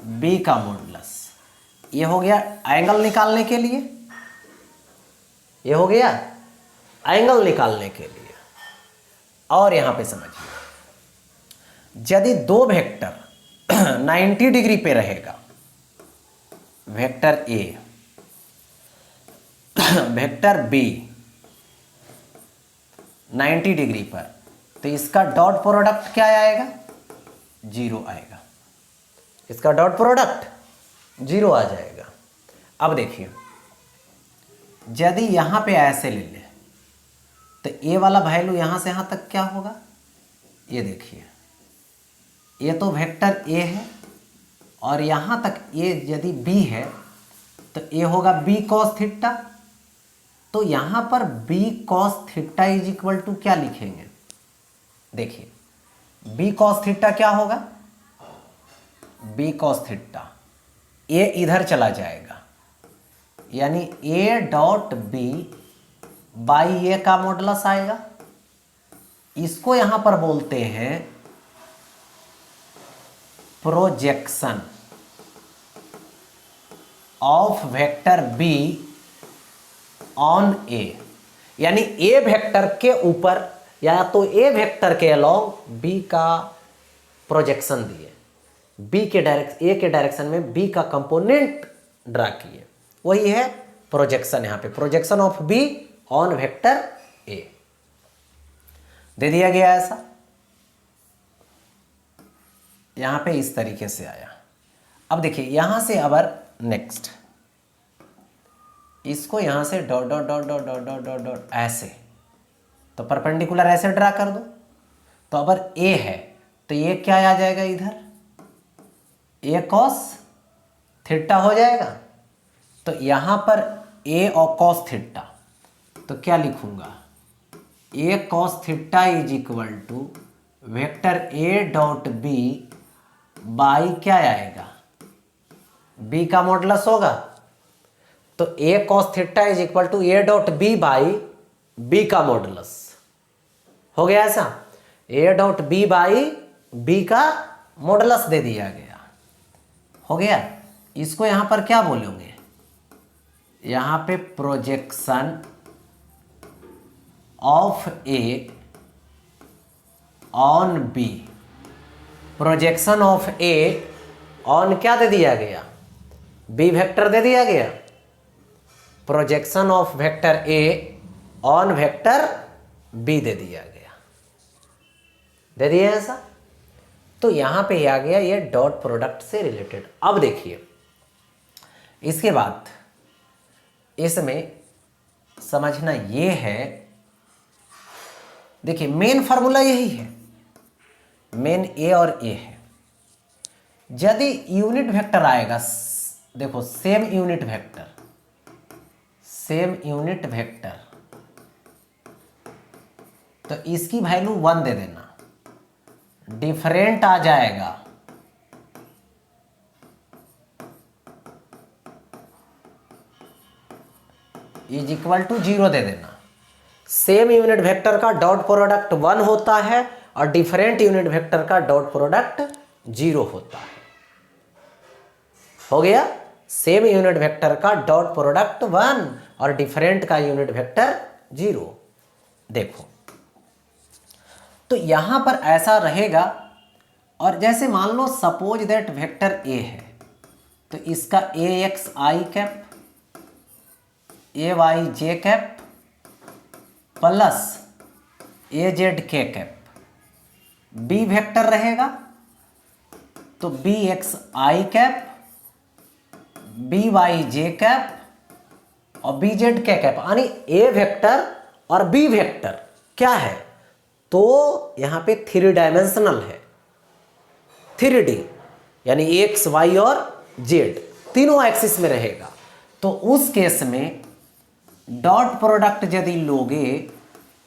बी का मॉडुलस। ये हो गया एंगल निकालने के लिए, ये हो गया एंगल निकालने के लिए। और यहां पे समझिए, यदि दो वेक्टर 90 डिग्री पे रहेगा, vector A vector B 90 degree पर, तो इसका डॉट प्रोडक्ट क्या आएगा, 0 आएगा। इसका डॉट प्रोडक्ट 0 आ जाएगा। अब देखिए, यदि यहां पे ऐसे ले ले तो ए वाला वैल्यू यहां से यहां तक क्या होगा, ये देखिए, ये तो वेक्टर ए है और यहां तक ये यदि बी है तो ये होगा बी कॉस थीटा। तो यहां पर B cos theta is equal to क्या लिखेंगे, देखिए बी कॉस थीटा क्या होगा, बी कॉस थीटा, ए इधर चला जाएगा, यानी A dot B by A का मॉडुलस आएगा। इसको यहां पर बोलते हैं projection of vector B on A, यानी ए वेक्टर के ऊपर या तो ए वेक्टर के अलोंग बी का प्रोजेक्शन दिए, बी के डायरेक्शन, ए के डायरेक्शन में बी का कंपोनेंट ड्रा किए, वही है प्रोजेक्शन। यहां पे projection of B on vector A दे दिया गया ऐसा। यहां पे इस तरीके से आया। अब देखिए यहां से अबर नेक्स्ट, इसको यहां से dot dot dot dot dot dot dot dot ऐसे, तो परपेंडिकुलर ऐसे ड्रा कर दो। तो अगर ए है तो ये क्या आ जाएगा इधर, ए कॉस थीटा हो जाएगा। तो यहां पर ए और कॉस थीटा, तो क्या लिखूंगा, A cos theta is equal to vector A dot B by क्या आएगा, बी का मॉडुलस होगा। तो A cos theta is equal to A dot B by B का मॉडुलस हो गया ऐसा। A dot B by B का मॉडुलस दे दिया गया, हो गया। इसको यहां पर क्या बोलोगे, यहां पे projection of A on B, projection of A on क्या दे दिया गया, बी वेक्टर दे दिया गया। Projection of vector A on vector B दे दिया गया, दे दिया ऐसा। तो यहां पे आ गया ये डॉट प्रोडक्ट से रिलेटेड। अब देखिए इसके बाद इसमें समझना ये है, देखिए मेन फार्मूला यही है, मेन ए और ए है। यदि यूनिट वेक्टर आएगा, देखो same unit vector, same unit vector, तो इसकी वैल्यू 1 दे देना, डिफरेंट आ जाएगा इज इक्वल टू 0 दे देना। सेम यूनिट वेक्टर का डॉट प्रोडक्ट 1 होता है और डिफरेंट यूनिट वेक्टर का डॉट प्रोडक्ट 0 होता है, हो गया। सेम यूनिट वेक्टर का डॉट प्रोडक्ट 1 और डिफरेंट का यूनिट वेक्टर 0। देखो तो यहां पर ऐसा रहेगा। और जैसे मान लो सपोज दैट वेक्टर ए है, तो इसका ए x I cap, A Y J cap plus A Z के कैप। बी वेक्टर रहेगा तो B x I cap, B Y J cap और बी जेड के कैप। यानी ए वेक्टर और बी वेक्टर क्या है, तो यहां पे 3 डायमेंशनल है, 3D, यानी एक्स वाई और जेड तीनों एक्सिस में रहेगा। तो उस केस में डॉट प्रोडक्ट यदि लोगे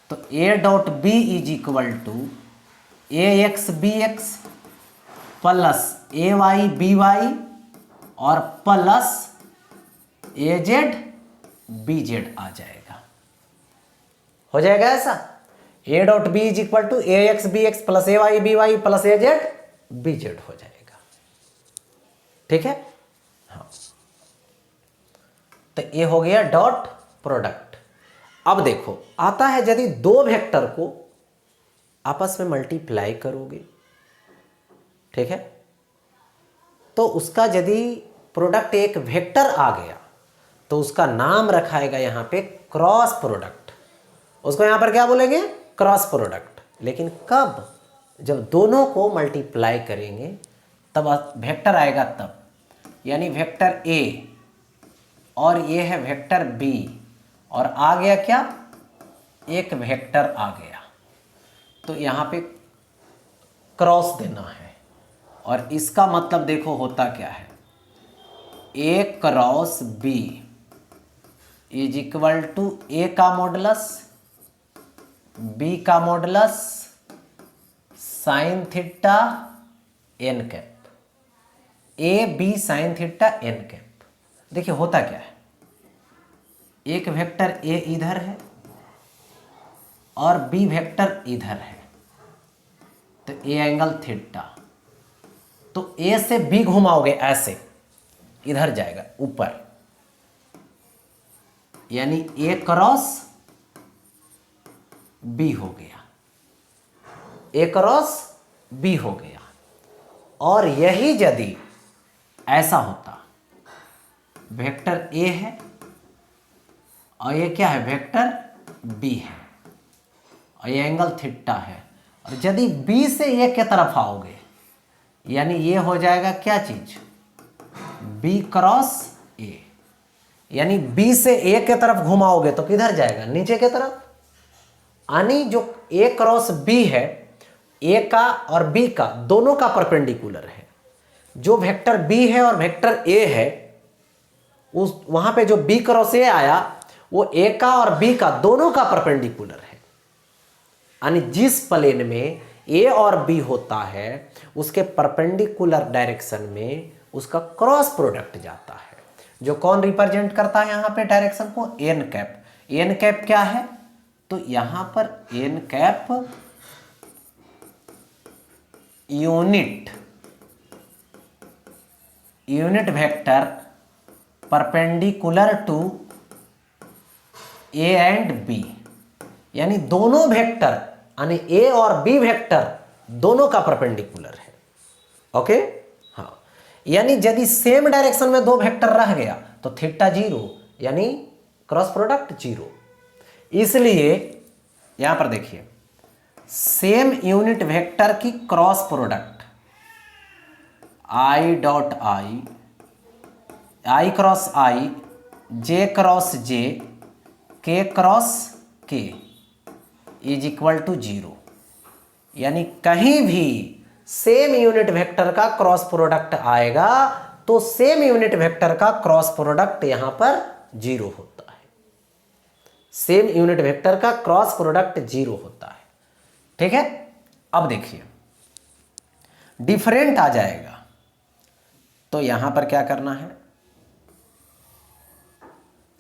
तो A dot B is equal to A X B X plus A Y B Y और plus A Z B Z आ जाएगा। हो जाएगा ऐसा, A dot B is equal to A X B X plus A Y B Y plus A Z B Z हो जाएगा। ठीक है, हाँ। तो ये हो गया डॉट प्रोडक्ट। अब देखो आता है, यदि दो वेक्टर को आपस में मल्टीप्लाई करोगे, ठीक है, तो उसका यदि प्रोडक्ट एक वेक्टर आ गया तो उसका नाम रखाएगा यहां पे क्रॉस प्रोडक्ट। उसको यहां पर क्या बोलेंगे, क्रॉस प्रोडक्ट। लेकिन कब, जब दोनों को मल्टीप्लाई करेंगे तब वेक्टर आएगा तब। यानी वेक्टर ए और ये है वेक्टर बी, और आ गया क्या, एक वेक्टर आ गया, तो यहाँ पे क्रॉस देना है। और इसका मतलब देखो होता क्या है, A cross B is equal to A का मॉडुलस बी का modulus sine theta N cap, A B sine theta N cap. देखिए होता क्या है, एक वेक्टर ए इधर है और बी वेक्टर इधर है, तो ए एंगल थीटा, तो ए से बी घुमाओगे ऐसे, इधर जाएगा ऊपर, यानी ए क्रॉस बी हो गया, ए क्रॉस बी हो गया। और यही यदि ऐसा होता, वेक्टर ए है और ये क्या है, वेक्टर बी है और ये एंगल थीटा है, और यदि बी से ए के तरफ आओगे, यानी ये हो जाएगा क्या चीज, बी क्रॉस ए, यानी बी से ए के तरफ घुमाओगे तो किधर जाएगा, नीचे के तरफ। यानी जो ए क्रॉस बी है, ए का और बी का दोनों का परपेंडिकुलर है। जो वेक्टर बी है और वेक्टर ए है, उस वहां पे जो बी क्रॉस ए आया वो ए का और बी का दोनों का परपेंडिकुलर है। यानी जिस प्लेन में ए और बी होता है उसके परपेंडिकुलर डायरेक्शन में उसका क्रॉस प्रोडक्ट जाता है, जो कौन रिप्रेजेंट करता है यहां पे डायरेक्शन को, एन कैप। एन कैप क्या है, तो यहां पर N cap unit vector perpendicular to A and B, यानी दोनों वेक्टर, यानी ए और बी वेक्टर दोनों का परपेंडिकुलर है। ओके, हाँ। यानी यदि सेम डायरेक्शन में दो वेक्टर रह गया तो थीटा 0, यानी क्रॉस प्रोडक्ट 0। इसलिए यहां पर देखिए, सेम यूनिट वेक्टर की cross product I dot I, I cross I, J cross J, K cross के इज इक्वल टू 0। यानी कहीं भी सेम यूनिट वेक्टर का क्रॉस प्रोडक्ट आएगा तो सेम यूनिट वेक्टर का क्रॉस प्रोडक्ट यहां पर 0 होता है। सेम यूनिट वेक्टर का क्रॉस प्रोडक्ट 0 होता है। ठीक है, अब देखिए डिफरेंट आ जाएगा तो यहां पर क्या करना है,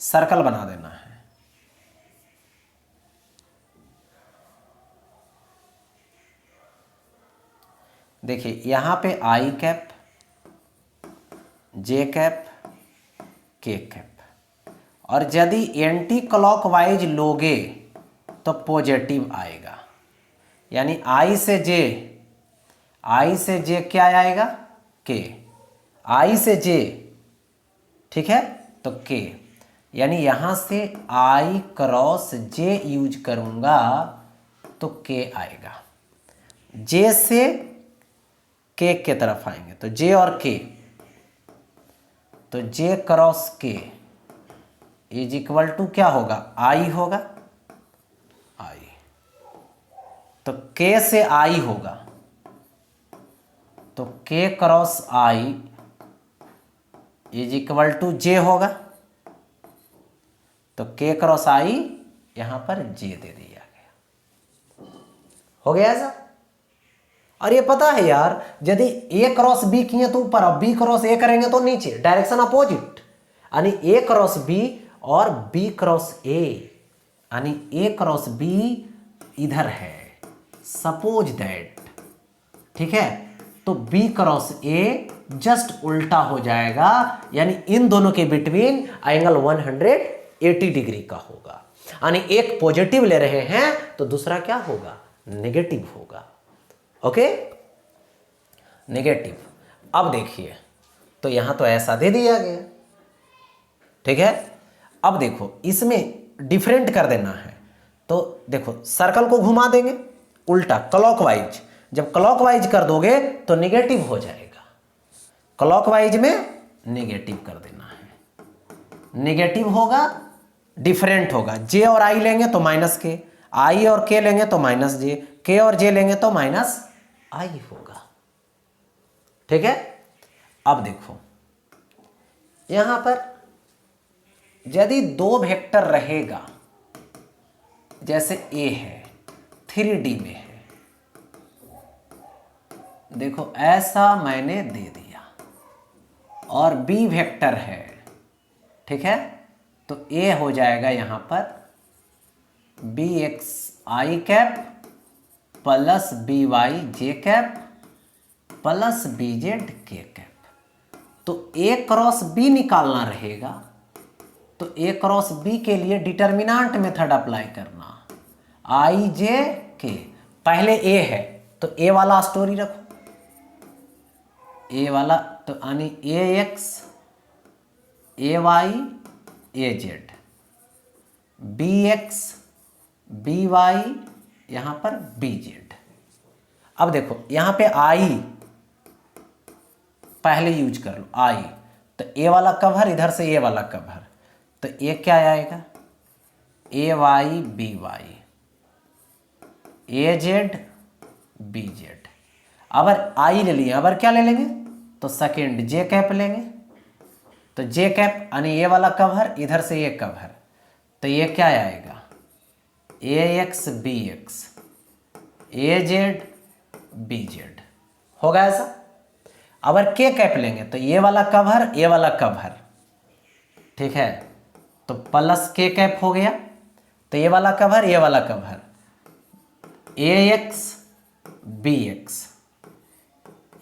सर्कल बना देना है। देखिए यहां पे आई कैप, जे कैप, के कैप, और यदि एंटी क्लॉकवाइज लोगे तो पॉजिटिव आएगा। यानी i से j क्या आएगा, k, i से j, ठीक है, तो k, यानी यहां से i क्रॉस j यूज करूंगा तो k आएगा। j से k के तरफ आएंगे तो j और k, तो j cross k is equal to क्या होगा, i होगा, i, तो k से i होगा, तो k cross i is equal to j होगा, तो k क्रॉस i यहां पर j दे दिया गया। हो गया ऐसा। और ये पता है यार, यदि a क्रॉस b किए तो ऊपर, अब b क्रॉस a करेंगे तो नीचे, डायरेक्शन अपोजिट, यानी a क्रॉस b और b क्रॉस a, यानी a क्रॉस b इधर है, सपोज दैट, ठीक है, तो b क्रॉस a जस्ट उल्टा हो जाएगा, यानी इन दोनों के बिटवीन एंगल 180 डिग्री का होगा, यानी एक पॉजिटिव ले रहे हैं तो दूसरा क्या होगा, नेगेटिव होगा। Okay, negative. अब देखिए, तो यहां तो ऐसा दे दिया गया, ठीक है। अब देखो इसमें डिफरेंट कर देना है, तो देखो सर्कल को घुमा देंगे उल्टा, क्लॉकवाइज, जब क्लॉकवाइज कर दोगे तो नेगेटिव हो जाएगा, क्लॉकवाइज में नेगेटिव कर देना है, नेगेटिव होगा, डिफरेंट होगा, जे और आई लेंगे तो माइनस के, आई और के लेंगे तो माइनस जे, के और जे लेंगे तो माइनस आई होगा, ठीक है। अब देखो यहां पर यदि दो वेक्टर रहेगा, जैसे ए है 3D में है, देखो ऐसा मैंने दे दिया, और बी वेक्टर है, ठीक है, तो ए हो जाएगा यहां पर B x I cap plus B Y J cap plus B Z के कैप। तो ए क्रॉस बी निकालना रहेगा, तो ए क्रॉस बी के लिए डिटर्मिनेंट मेथड अप्लाई करना, आई जे के, पहले ए है तो ए वाला स्टोरी रखो, ए वाला, तो यानी A X A Y A Z, B X B Y यहां पर बी जेड। अब देखो यहां पे आई पहले यूज कर लो, आई, तो ए वाला कवर इधर से ए वाला कवर, तो ए क्या आएगा, ए Y B Y, A Z B Z. अगर आई ले लिए, अगर क्या ले लेंगे, तो सेकेंड जे कैप लेंगे, तो जे कैप यानी ए वाला कवर इधर से ये कवर, तो ये क्या आएगा, ए एक्स बी एक्स ए जेड बी जेड, होगा ऐसा। अगर के कैप लेंगे तो ये वाला कवर ये वाला कवर, ठीक है, तो प्लस के कैप हो गया, तो ये वाला कवर ये वाला cover, A X B x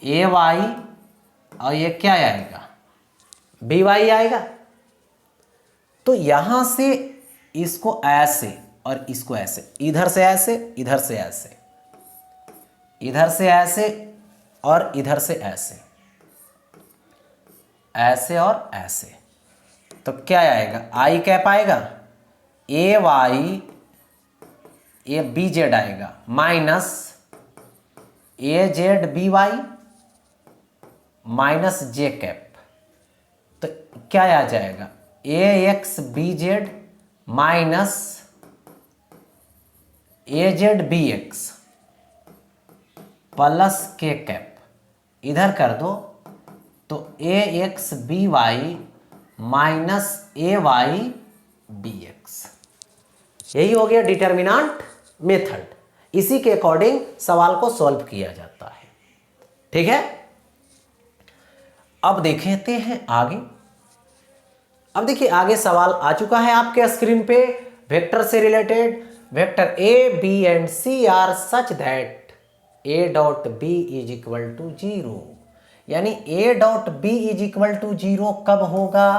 A Y, और ये क्या आएगा, बी वाई आएगा। तो यहां से इसको ऐसे और इसको ऐसे, इधर से ऐसे इधर से ऐसे, इधर से ऐसे और इधर से ऐसे, ऐसे और ऐसे, तो क्या आएगा, आई कैप आएगा, ए वाई ए बी जेड आएगा, माइनस ए जेड बी वाई माइनस जे कैप, तो क्या आ जाएगा, ए एक्स बी जेड माइनस ए जेड बी एक्स प्लस के कैप, इधर कर दो तो A X B Y minus A Y B x. यही हो गया डिटर्मिनेंट मेथड, इसी के अकॉर्डिंग सवाल को सॉल्व किया जाता है, ठीक है। अब देखते हैं आगे। अब देखिए आगे सवाल आ चुका है आपके स्क्रीन पे, वेक्टर से related, vector A B and C are such that A dot B is equal to 0, यानी A dot B is equal to 0 कब होगा,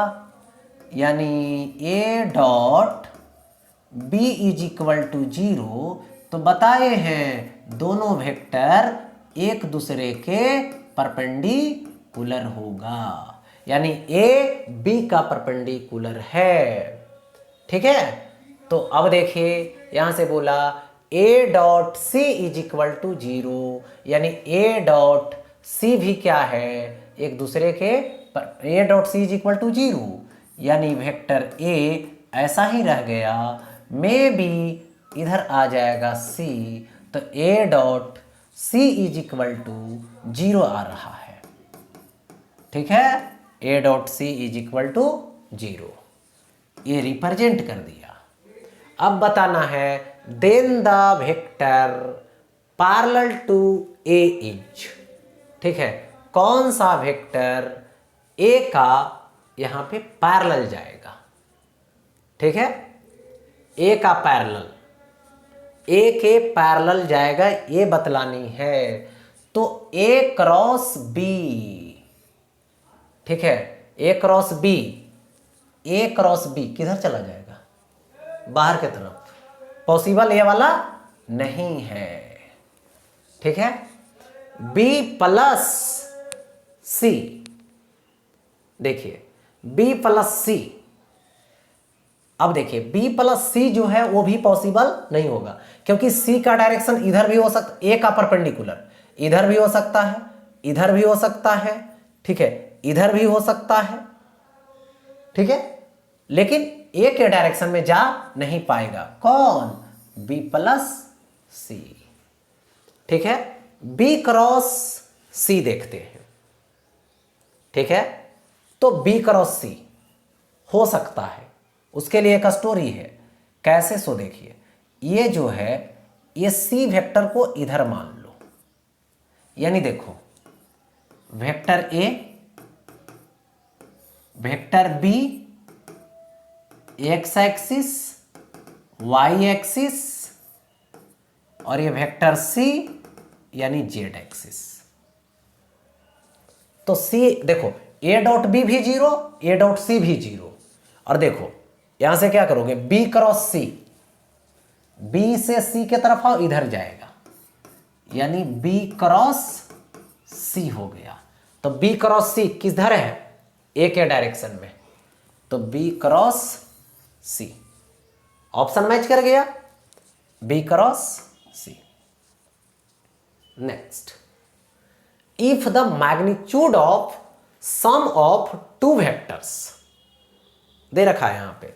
यानी A dot B is equal to 0 तो बताए हैं दोनों वेक्टर एक दूसरे के परपेंडिकुलर होगा, यानी ए बी का परपेंडिकुलर है। ठीक है, तो अब देखिए यहां से बोला A dot C is equal to 0, यानी ए डॉट सी भी क्या है, एक दूसरे के A dot C is equal to 0, यानी वेक्टर ए ऐसा ही रह गया, में बी इधर आ जाएगा सी, तो A dot C is equal to 0 आ रहा है। ठीक है, A dot C is equal to 0, ये रिप्रेजेंट कर दिया। अब बताना है then the vector parallel to A is. ठीक है, कौन सा वेक्टर ए का यहां पे पैरेलल जाएगा। ठीक है, ए का पैरेलल, ए के पैरेलल जाएगा, ये बतलानी है। तो ए क्रॉस बी, ठीक है, A cross B, A cross B किधर चला जाएगा, बाहर की तरफ, पॉसिबल ये वाला नहीं है। ठीक है, बी प्लस सी, देखिए बी प्लस सी, अब देखिए बी प्लस सी जो है वो भी पॉसिबल नहीं होगा, क्योंकि सी का डायरेक्शन इधर भी हो सकता, ए का परपेंडिकुलर इधर भी हो सकता है, इधर भी हो सकता है, ठीक है, इधर भी हो सकता है। ठीक है, लेकिन ए के डायरेक्शन में जा नहीं पाएगा, कौन, बी प्लस सी। ठीक है, बी क्रॉस सी देखते हैं। ठीक है, तो बी क्रॉस सी हो सकता है, उसके लिए एक स्टोरी है, कैसे, सो देखिए, ये जो है ये सी वेक्टर को इधर मान लो, यानी देखो vector A, vector B, X axis, Y axis, और ये वेक्टर सी यानी जेड एक्सिस। तो सी देखो ए डॉट बी भी 0, ए डॉट सी भी 0, और देखो यहां से क्या करोगे, बी क्रॉस सी, बी से सी के तरफ आओ, इधर जाएगा, यानी बी क्रॉस सी हो गया। तो बी क्रॉस सी किधर है, ए के डायरेक्शन में, तो B cross C, option match कर गया, B cross C. Next, if the magnitude of sum of two vectors, दे रखा है यहां पे,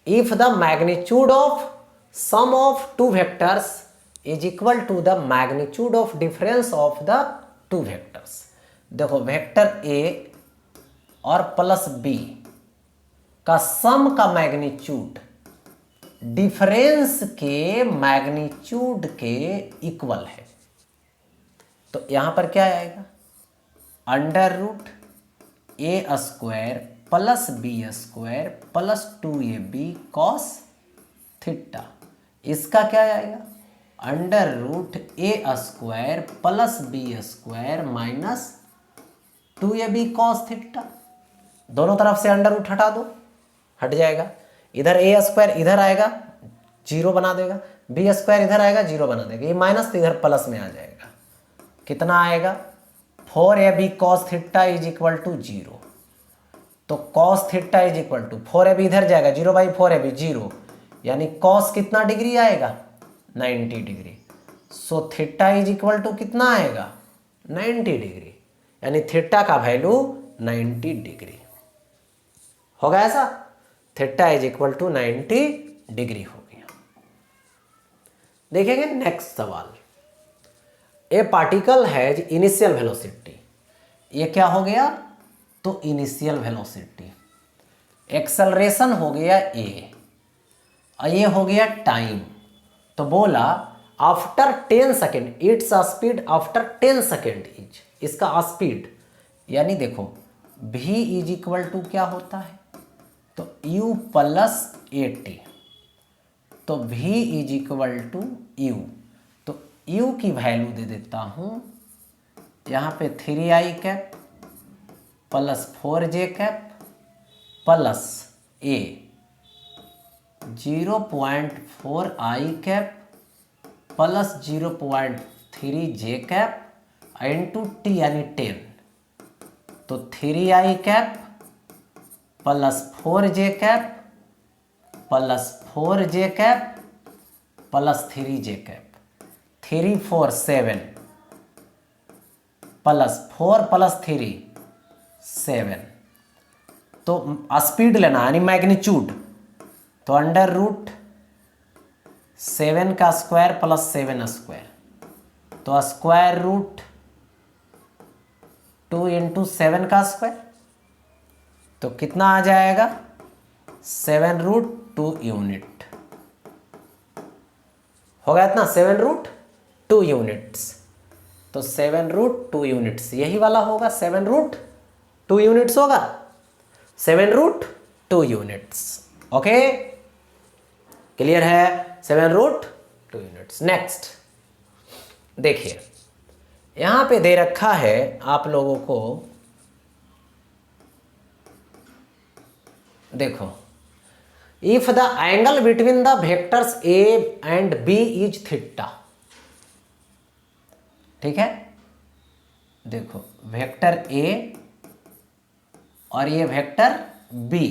if the magnitude of sum of two vectors is equal to the magnitude of difference of the two vectors. देखो vector A और plus B का sum का magnitude difference के मैग्नीट्यूड के इक्वल है, तो यहां पर क्या आएगा, under root A square plus B square plus 2ab cos theta. इसका क्या आएगा, under root A square plus B square minus 2ab cos theta. दोनों तरफ से अंडर रूट हटा दो, हट जाएगा, इधर ए स्क्वायर इधर आएगा 0 बना देगा, बी स्क्वायर इधर आएगा 0 बना देगा, ये माइनस तो इधर प्लस में आ जाएगा, कितना आएगा, 4ab cos theta is equal to 0। तो cos theta is equal to 4ab इधर जाएगा, 0/4ab 0, यानी कॉस कितना डिग्री आएगा, 90 degree. So theta is equal to कितना आएगा, 90 डिग्री, यानी थीटा का वैल्यू 90 डिग्री होगा। ऐसा theta is equal to 90 degree हो गया। देखेंगे नेक्स्ट सवाल, A particle has initial velocity, ये क्या हो गया, तो इनिशियल वेलोसिटी, एक्सेलरेशन हो गया ए, और ये हो गया टाइम। तो बोला after 10 second its speed after 10 second is, इसका स्पीड, यानी देखो v इज इक्वल टू क्या होता है, तो u प्लस AT, तो v is equal to u, तो u की वैल्यू दे देता हूं यहाँ पे 3i cap plus 4j cap plus a 0.4i cap plus 0.3 J cap into T यानी 10, तो 3i cap plus 4j cap plus 4j cap plus 3j cap, 3 4 7 plus 4 plus 3 7। तो स्पीड लेना यानी मैग्नीट्यूड, तो अंडर रूट 7 का square plus 7 square, तो square root 2 into 7 का square, तो कितना आ जाएगा 7 रूट 2 यूनिट होगा इतना, 7 रूट 2 यूनिट्स। तो 7 रूट 2 यूनिट्स यही वाला होगा, 7 रूट 2 यूनिट्स होगा, 7 रूट 2 यूनिट्स। ओके, क्लियर है, 7 रूट 2 यूनिट्स। नेक्स्ट देखिए, यहां पे दे रखा है आप लोगों को, देखो, if the angle between the vectors A and B is theta. ठीक है, देखो वेक्टर ए और ये वेक्टर बी,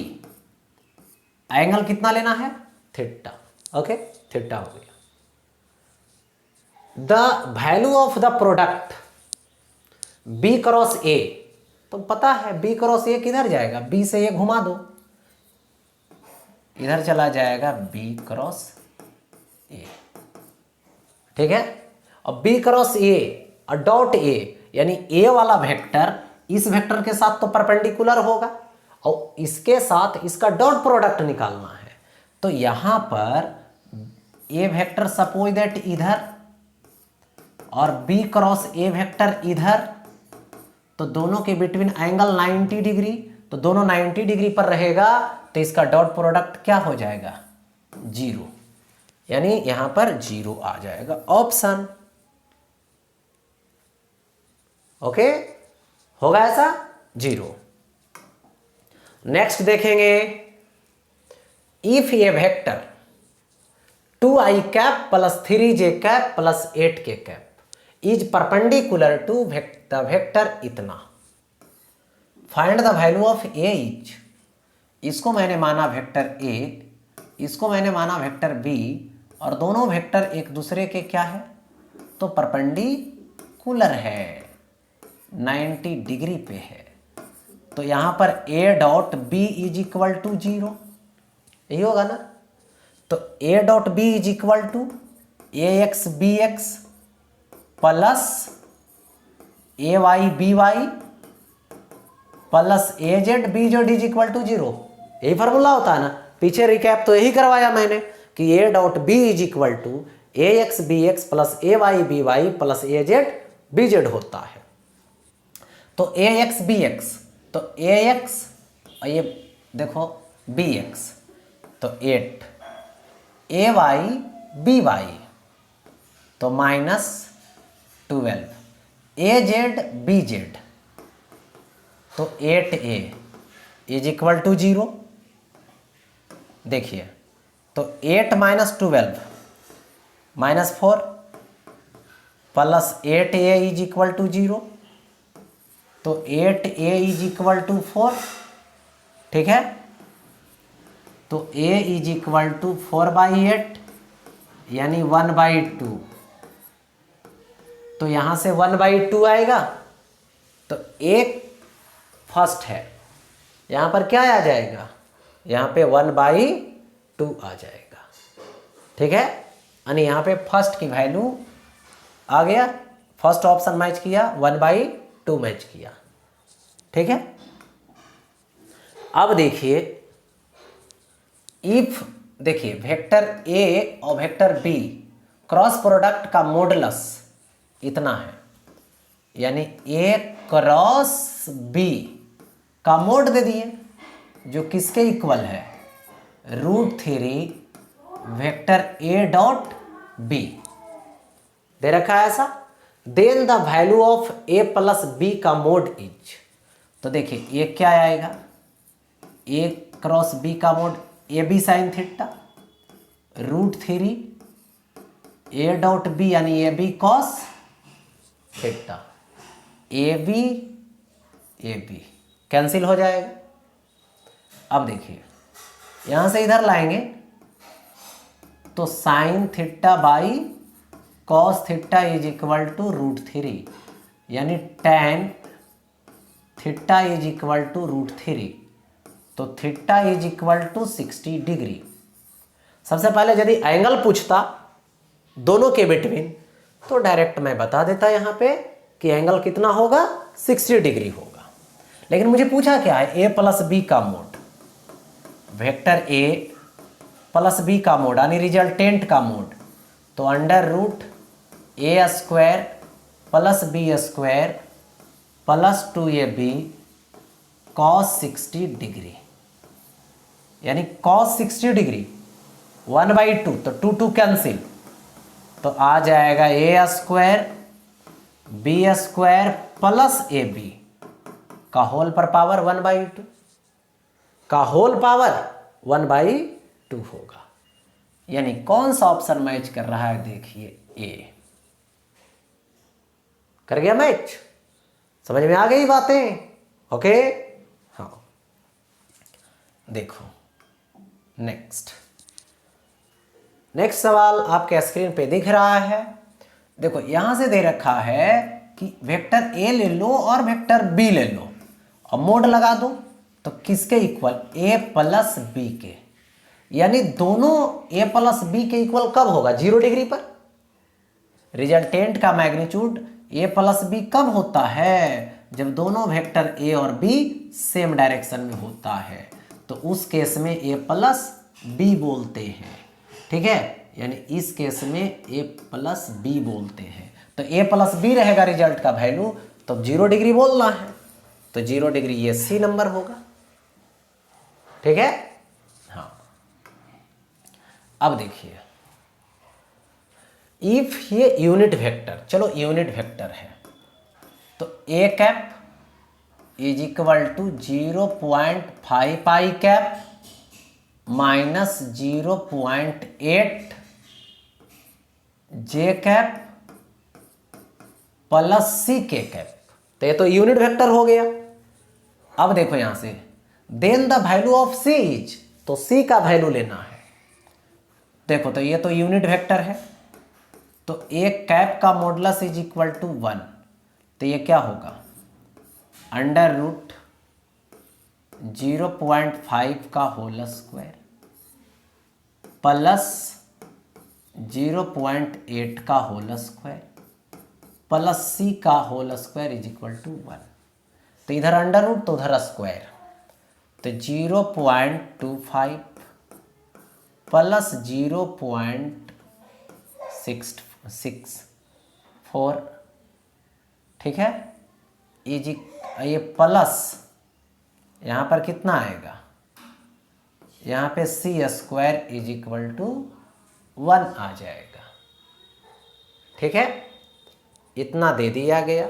एंगल कितना लेना है, थीटा। ओके, थीटा हो गया। The value of the product B cross A, तो पता है बी क्रॉस ए किधर जाएगा, बी से ये घुमा दो, इधर चला जाएगा बी क्रॉस ए। ठीक है, और बी क्रॉस ए और डॉट ए यानी ए वाला वेक्टर इस वेक्टर के साथ तो परपेंडिकुलर होगा, और इसके साथ इसका डॉट प्रोडक्ट निकालना है। तो यहां पर ए वेक्टर सपोज दैट इधर और बी क्रॉस ए वेक्टर इधर, तो दोनों के बिटवीन एंगल 90 डिग्री, तो दोनों 90 डिग्री पर रहेगा, तो इसका डॉट प्रोडक्ट क्या हो जाएगा, 0, यानी यहां पर 0 आ जाएगा, ऑप्शन। ओके, होगा ऐसा 0। नेक्स्ट देखेंगे, इफ ये vector 2i cap plus 3j cap plus 8k cap is perpendicular to the vector इतना, find the value of A is. इसको मैंने माना वेक्टर ए, इसको मैंने माना वेक्टर बी, और दोनों वेक्टर एक दूसरे के क्या है, तो परपेंडिकुलर है, 90 डिग्री पे है। तो यहां पर A dot B is equal to 0, यही होगा ना। तो A dot B is equal to A X B X plus A Y B Y plus A Z B Z is equal to 0, यही फॉर्मूला होता है ना। पीछे रिकैप तो यही करवाया मैंने कि A dot B is equal to A X B X plus A Y B Y plus A Z B Z होता है। तो ए एक्स बी एक्स, तो ए एक्स और ये देखो बी एक्स, तो 8, ए वाई बी वाई तो -12, ए Z B Z तो 8a इज इक्वल टू 0। देखिए, तो 8 - 12 -4 plus 8a is equal to 0, तो 8a इज इक्वल टू 4। ठीक है, तो a इज इक्वल टू 4/8 यानी 1/2, तो यहां से 1/2 आएगा, तो एक फर्स्ट है, यहां पर क्या आ जाएगा, यहां पे 1/2 आ जाएगा। ठीक है, यानी यहां पे फर्स्ट की वैल्यू आ गया, फर्स्ट ऑप्शन मैच किया, 1/2 मैच किया। ठीक है, अब देखिए, इफ देखिए वेक्टर ए और वेक्टर बी क्रॉस प्रोडक्ट का मॉडुलस इतना है, यानी ए क्रॉस बी का मोड दे दिए, जो किसके इक्वल है, √3 वेक्टर ए डॉट बी दे रखा है ऐसा। Then the value of A plus B का मोड इज, तो देखिए ये क्या आएगा, ए क्रॉस बी का mod A B sine theta √3 A dot B यानी A B cos theta, A B cancel हो जाएगा। अब देखिए यहां से इधर लाएंगे तो sine theta by cos theta is equal to √3 यानी tan theta is equal to √3, तो theta is equal to 60 degree. सबसे पहले यदि एंगल पूछता दोनों के बिटवीन तो डायरेक्ट मैं बता देता यहां पे कि एंगल कितना होगा, 60 डिग्री होगा। लेकिन मुझे पूछा क्या है, a प्लस बी का mod, vector a plus B का मोड यानी रिजल्टेंट का मोड, तो √a² plus b² plus 2ab cos 60 degree, यानी cos 60 डिग्री 1/2, तो 2 कैंसिल, तो आ जाएगा a² b² प्लस ab का होल पर पावर 1/2 का होल पावर 1/2 होगा। यानी कौन सा ऑप्शन मैच कर रहा है, देखिए ए कर गया मैच। समझ में आ गई बातें, ओके। हाँ देखो नेक्स्ट सवाल आपके स्क्रीन पे दिख रहा है। देखो यहां से दे रखा है कि वेक्टर ए ले लो और वेक्टर बी ले लो और मोड लगा दो, तो किसके इक्वल, ए प्लस बी के, यानी दोनों ए प्लस बी के इक्वल कब होगा, 0 डिग्री पर। रिजल्टेंट का मैग्नीट्यूड ए प्लस बी कब होता है, जब दोनों वेक्टर ए और बी सेम डायरेक्शन में होता है, तो उस केस में ए प्लस बी बोलते हैं, ठीक है। यानी इस केस में ए प्लस बी बोलते हैं, तो ए प्लस बी रहेगा रिजल्ट का वैल्यू, तो 0 डिग्री बोलना है, तो 0 डिग्री ये सी नंबर होगा, ठीक है। हाँ अब देखिए इफ ये यूनिट वेक्टर, चलो यूनिट वेक्टर है, तो a cap is equal to 0.5 i cap minus 0.8 j cap plus c K cap, तो ये तो यूनिट वेक्टर हो गया। अब देखो यहां से then the value of c is, तो c का वैल्यू लेना है। देखो तो ये तो यूनिट वेक्टर है, तो a कैप का मॉडुलस इज इक्वल टू 1, तो ये क्या होगा, √0.5 का होल स्क्वायर प्लस 0.8 का होल स्क्वायर प्लस c का whole square is equal to 1, तो इधर अंडर रूट तो उधर स्क्वायर, तो 0.25 प्लस 0.664, ठीक है। ये प्लस यहाँ पर कितना आएगा, यहाँ पे c² इज इक्वल टू 1 आ जाएगा, ठीक है। इतना दे दिया गया,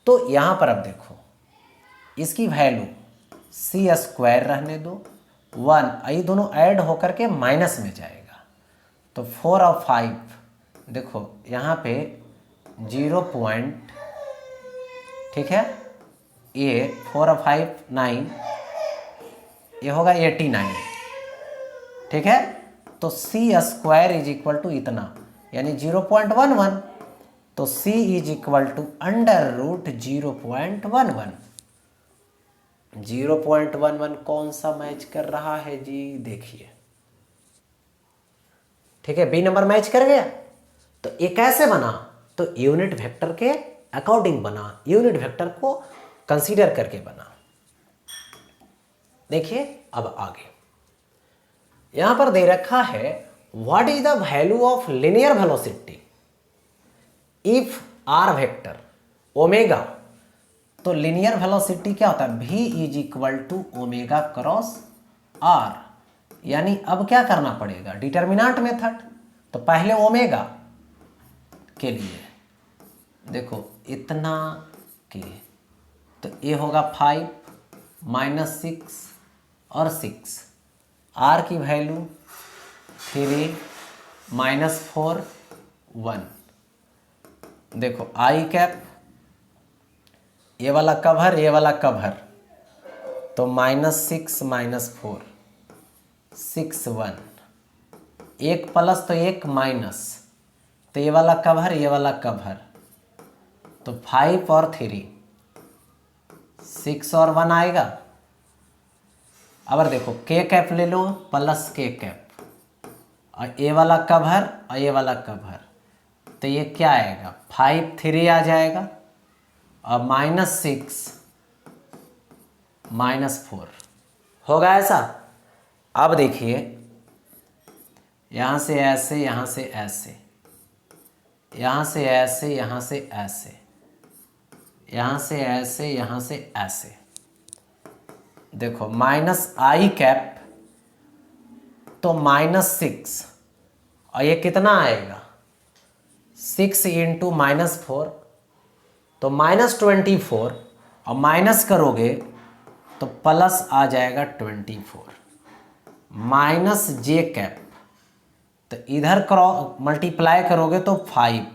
तो यहाँ पर अब देखो इसकी वैल्यू c² रहने दो, 1, ये दोनों ऐड होकर के माइनस में जाएगा, तो 4 और 5, देखो यहाँ पे 0 पॉइंट, ठीक है, ये 4 और 5 9, ये होगा 89, ठीक है। तो c² इज इक्वल टू इतना, यानी 0.11, तो c is equal to under root 0.11। 0.11 कौन सा मैच कर रहा है जी, देखिए, ठीक है, बी नंबर मैच कर गया। तो ये कैसे बना, तो यूनिट वेक्टर के अकॉर्डिंग बना, यूनिट वेक्टर को कंसीडर करके बना। देखिए अब आगे यहां पर दे रखा है what is the value of linear velocity if R vector omega, तो लिनियर वेलोसिटी क्या होता है, v is equal to omega cross r, यानी अब क्या करना पड़ेगा, डिटर्मिनेंट मेथड, तो पहले ओमेगा के लिए देखो इतना के, तो ये होगा 5 माइनस 6 और 6, r की वैल्यू 3 -4 1। देखो आई कैप, ये वाला कवर ये वाला कवर, तो -6 -4 6 1, एक प्लस तो एक माइनस, तो ये वाला कवर ये वाला कवर, तो 5 और 3 6 और 1 आएगा। अब देखो के कैप ले लो प्लस के कैप, और ये वाला कवर और ये वाला कवर, तो ये क्या आएगा 5 3 आ जाएगा, और -6 -4 होगा ऐसा। अब देखिए यहाँ से ऐसे, यहाँ से ऐसे, यहाँ से ऐसे, यहाँ से ऐसे, यहाँ से ऐसे, यहाँ से ऐसे। देखो -i कैप तो -6, और ये कितना आएगा 6 × -4 तो -24, और माइनस करोगे तो प्लस आ जाएगा 24, -j कैप तो इधर मल्टीप्लाई करोगे तो 5,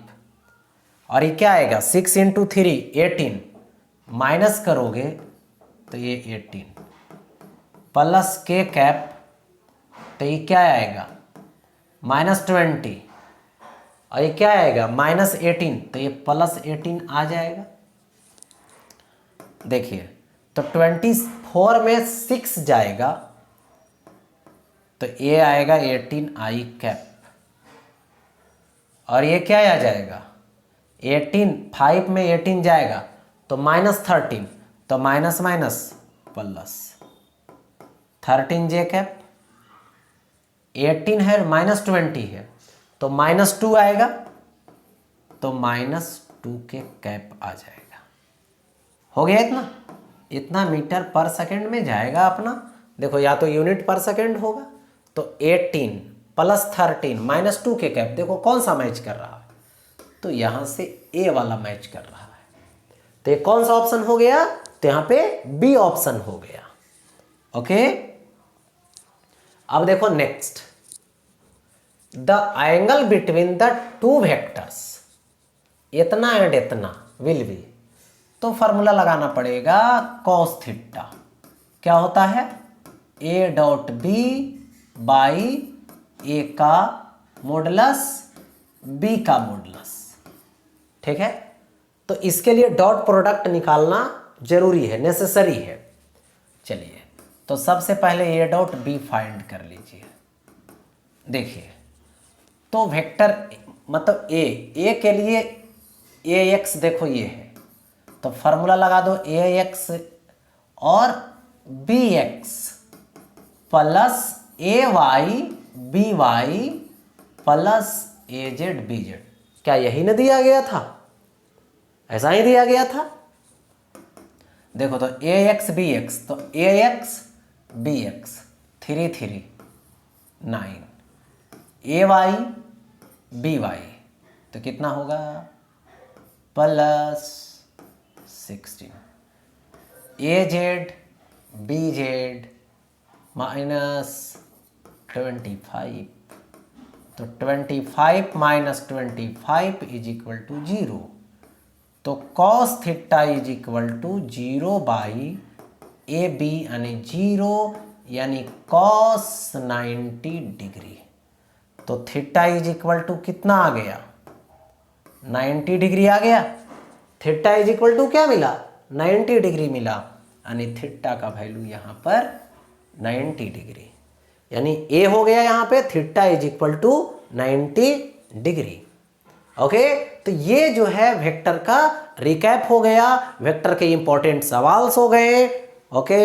और ये क्या आएगा 6 × 3 18, माइनस करोगे तो ये 18, प्लस के कैप तो ये क्या आएगा -20, और ये क्या आएगा -18, तो ये +18 आ जाएगा। देखिए तो 24 में 6 जाएगा, तो ये आएगा 18i कैप, और ये क्या आ जाएगा 18, 5 में 18 जाएगा तो -13, तो minus minus plus 13j cap, 18 है -20 है तो -2 आएगा, तो -2 के कैप आ जाएगा। हो गया इतना, इतना मीटर पर सेकंड में जाएगा अपना। देखो या तो यूनिट पर सेकंड होगा, तो 18 + 13 -2 के कैप, देखो कौन सा मैच कर रहा है, तो यहाँ से ए वाला मैच कर रहा है, तो ये कौन सा ऑप्शन हो गया, तो यहाँ पे बी ऑप्शन हो गया। ओके, अब देखो next, the angle between the two vectors, इतना एंड इतना विल बी, तो फॉर्मूला लगाना पड़ेगा cos थीटा, क्या होता है a.b बाई ए का मॉडुलस बी का मॉडुलस। ठीक है, तो इसके लिए डॉट प्रोडक्ट निकालना जरूरी है, नेसेसरी है। चलिए तो सबसे पहले a.b फाइंड कर लीजिए। देखिए तो वेक्टर मतलब ए के लिए ax देखो ये है, तो फॉर्मूला लगा दो ax और bx plus ay by plus az bz, क्या यही न दिया गया था, ऐसा ही दिया गया था। देखो तो ax bx, तो ax bx 3 3 9, ay by तो कितना होगा +16, az bz -25, तो 25 - 25 = 0, तो cos थीटा = 0 बाई AB यानी 0 यानी cos 90 डिग्री, तो थीटा = कितना आ गया 90 डिग्री आ गया। थीटा = क्या मिला 90 डिग्री मिला, यानी थीटा का वैल्यू यहाँ पर 90 डिग्री, यानी ए हो गया यहाँ पे थीटा = 90 डिग्री। ओके, तो ये जो है वेक्टर का रिकैप हो गया, वेक्टर के इंपॉर्टेंट सवाल हो गए। ओके।